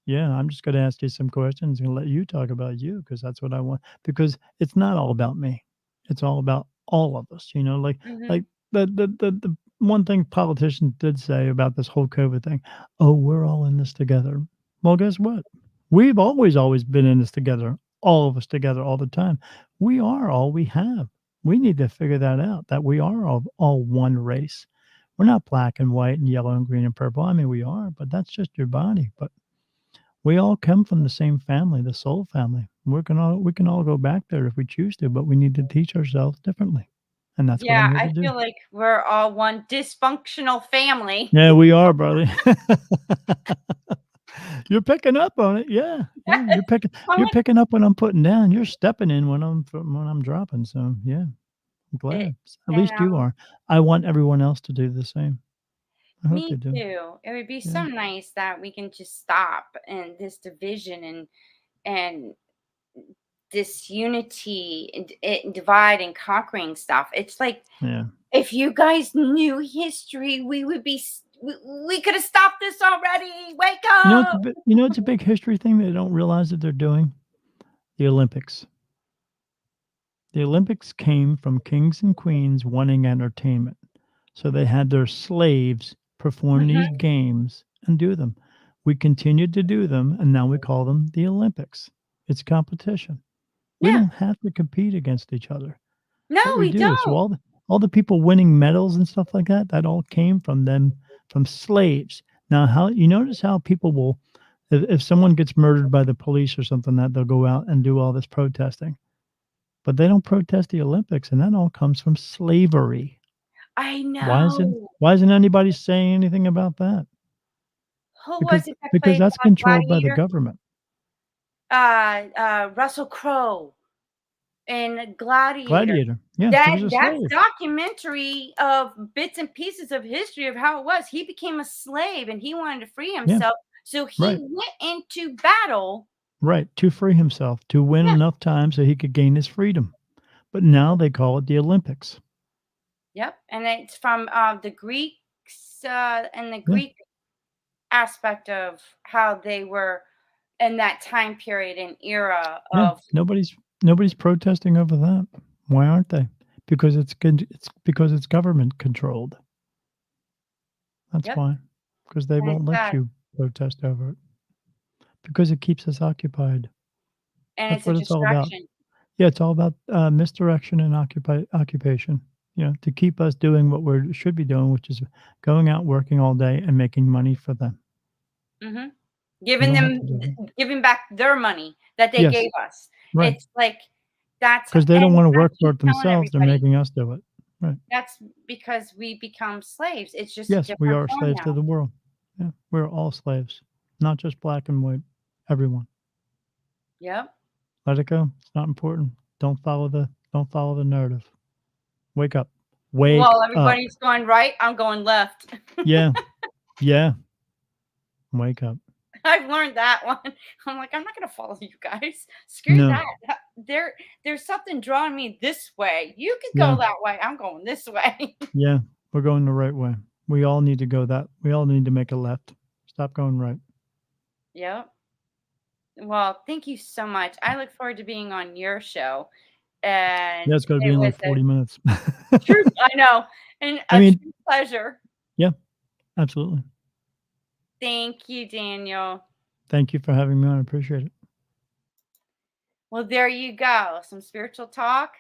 yeah, I'm just going to ask you some questions and let you talk about you because that's what I want. Because it's not all about me. It's all about all of us. Hmm. Like the one thing politicians did say about this whole COVID thing. Oh, we're all in this together. Well, guess what? We've always been in this together. All of us together all the time. We are all we have. We need to figure that out. That we are all one race. We're not black and white and yellow and green and purple. I mean, we are, but that's just your body. But we all come from the same family, the soul family. We can all go back there if we choose to, but we need to teach ourselves differently. And that's what I'm Yeah, here to I do. feel like we're all one dysfunctional family. Yeah, we are, brother. You're picking up on it. Yeah, yeah. You're I'm you're like, picking up what I'm putting down. You're stepping in when I'm dropping. So yeah, I'm it, glad. At you least you know, are. I want everyone else to do the same. I hope they me do. too. It would be Yeah. so nice that we can just stop and this division and disunity and divide and conquering stuff. It's like Yeah. if you guys knew history, we would be we could have stopped this already. Wake up. It's a big history thing they don't realize that they're doing? The Olympics. The Olympics came from kings and queens wanting entertainment. So they had their slaves perform these Mhm. games and do them. We continued to do them, and now we call them the Olympics. It's competition. We Yeah. don't have to compete against each other. No, What we we do is so don't. all the people winning medals and stuff like that, that all came from them from slaves. Now, how you notice how people will if someone gets murdered by the police or something that they'll go out and do all this protesting. But they don't protest the Olympics, and that all comes from slavery. I Why isn't know. why isn't anybody saying anything about that? Who Because was it that because played that's controlled by the Gladiator? government. Russell Crowe in Gladiator. Gladiator. Yeah, he That was a that's slave. documentary of bits and pieces of history of how it was. He became a slave and he wanted to free Yeah, himself. So he right, went into battle. right, to free himself, to win Yeah. enough time so he could gain his freedom. But now they call it the Olympics. Yep. And it's from the Greeks and the Yeah, Greek aspect of how they were in that time period and era yeah. of Nobody's protesting over that. Why aren't they? Because it's because it's government controlled. That's yep. why. Because they And it's won't let sad. you protest over it. Because it keeps us occupied. And That's it's a what it's all about. distraction. Yeah, it's all about, misdirection and occupation, to keep us doing what we should be doing, which is going out, working all day, and making money for them. Hmm. We Giving don't have them to do that. giving back their money that they Yes, gave us. right. It's like that's Because they don't and wanna I work for keep it telling themselves, they're everybody making us do it. Right. that's because we become slaves. It's just a Yes, we different are form slaves to now. the world. Yeah, we're all slaves, not just black and white, everyone. Yep. Let it go, it's not important. Don't follow the narrative. Wake up. Wake Well, up. everybody's going right, I'm going left. Yeah, yeah, wake up. I've learned that one. I'm like, I'm not gonna follow you guys. Screw No, that. There's something drawing me this way. You can yeah. go that way. I'm going this way. Yeah, we're going the right way. We all need to make a left. Stop going right. Yep. Well, thank you so much. I look forward to being on your show. And Yeah, it's gonna be it in was like a 40 minutes. true, I know, and I a mean, true pleasure. yeah, absolutely. Thank you, Daniel. Thank you for having me on. I appreciate it. Well, there you go. Some spiritual talk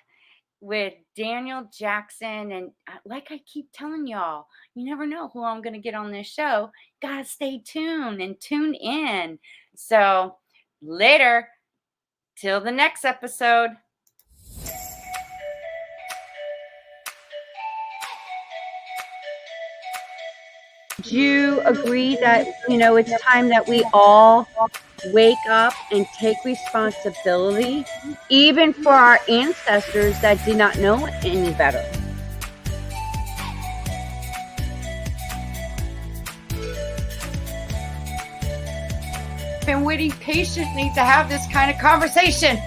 with Daniel Jackson. And like I keep telling y'all, you never know who I'm going to get on this show. Gotta stay tuned and tune in. So later, till the next episode. Do you agree that, it's time that we all wake up and take responsibility, even for our ancestors that did not know any better? Been waiting patiently to have this kind of conversation.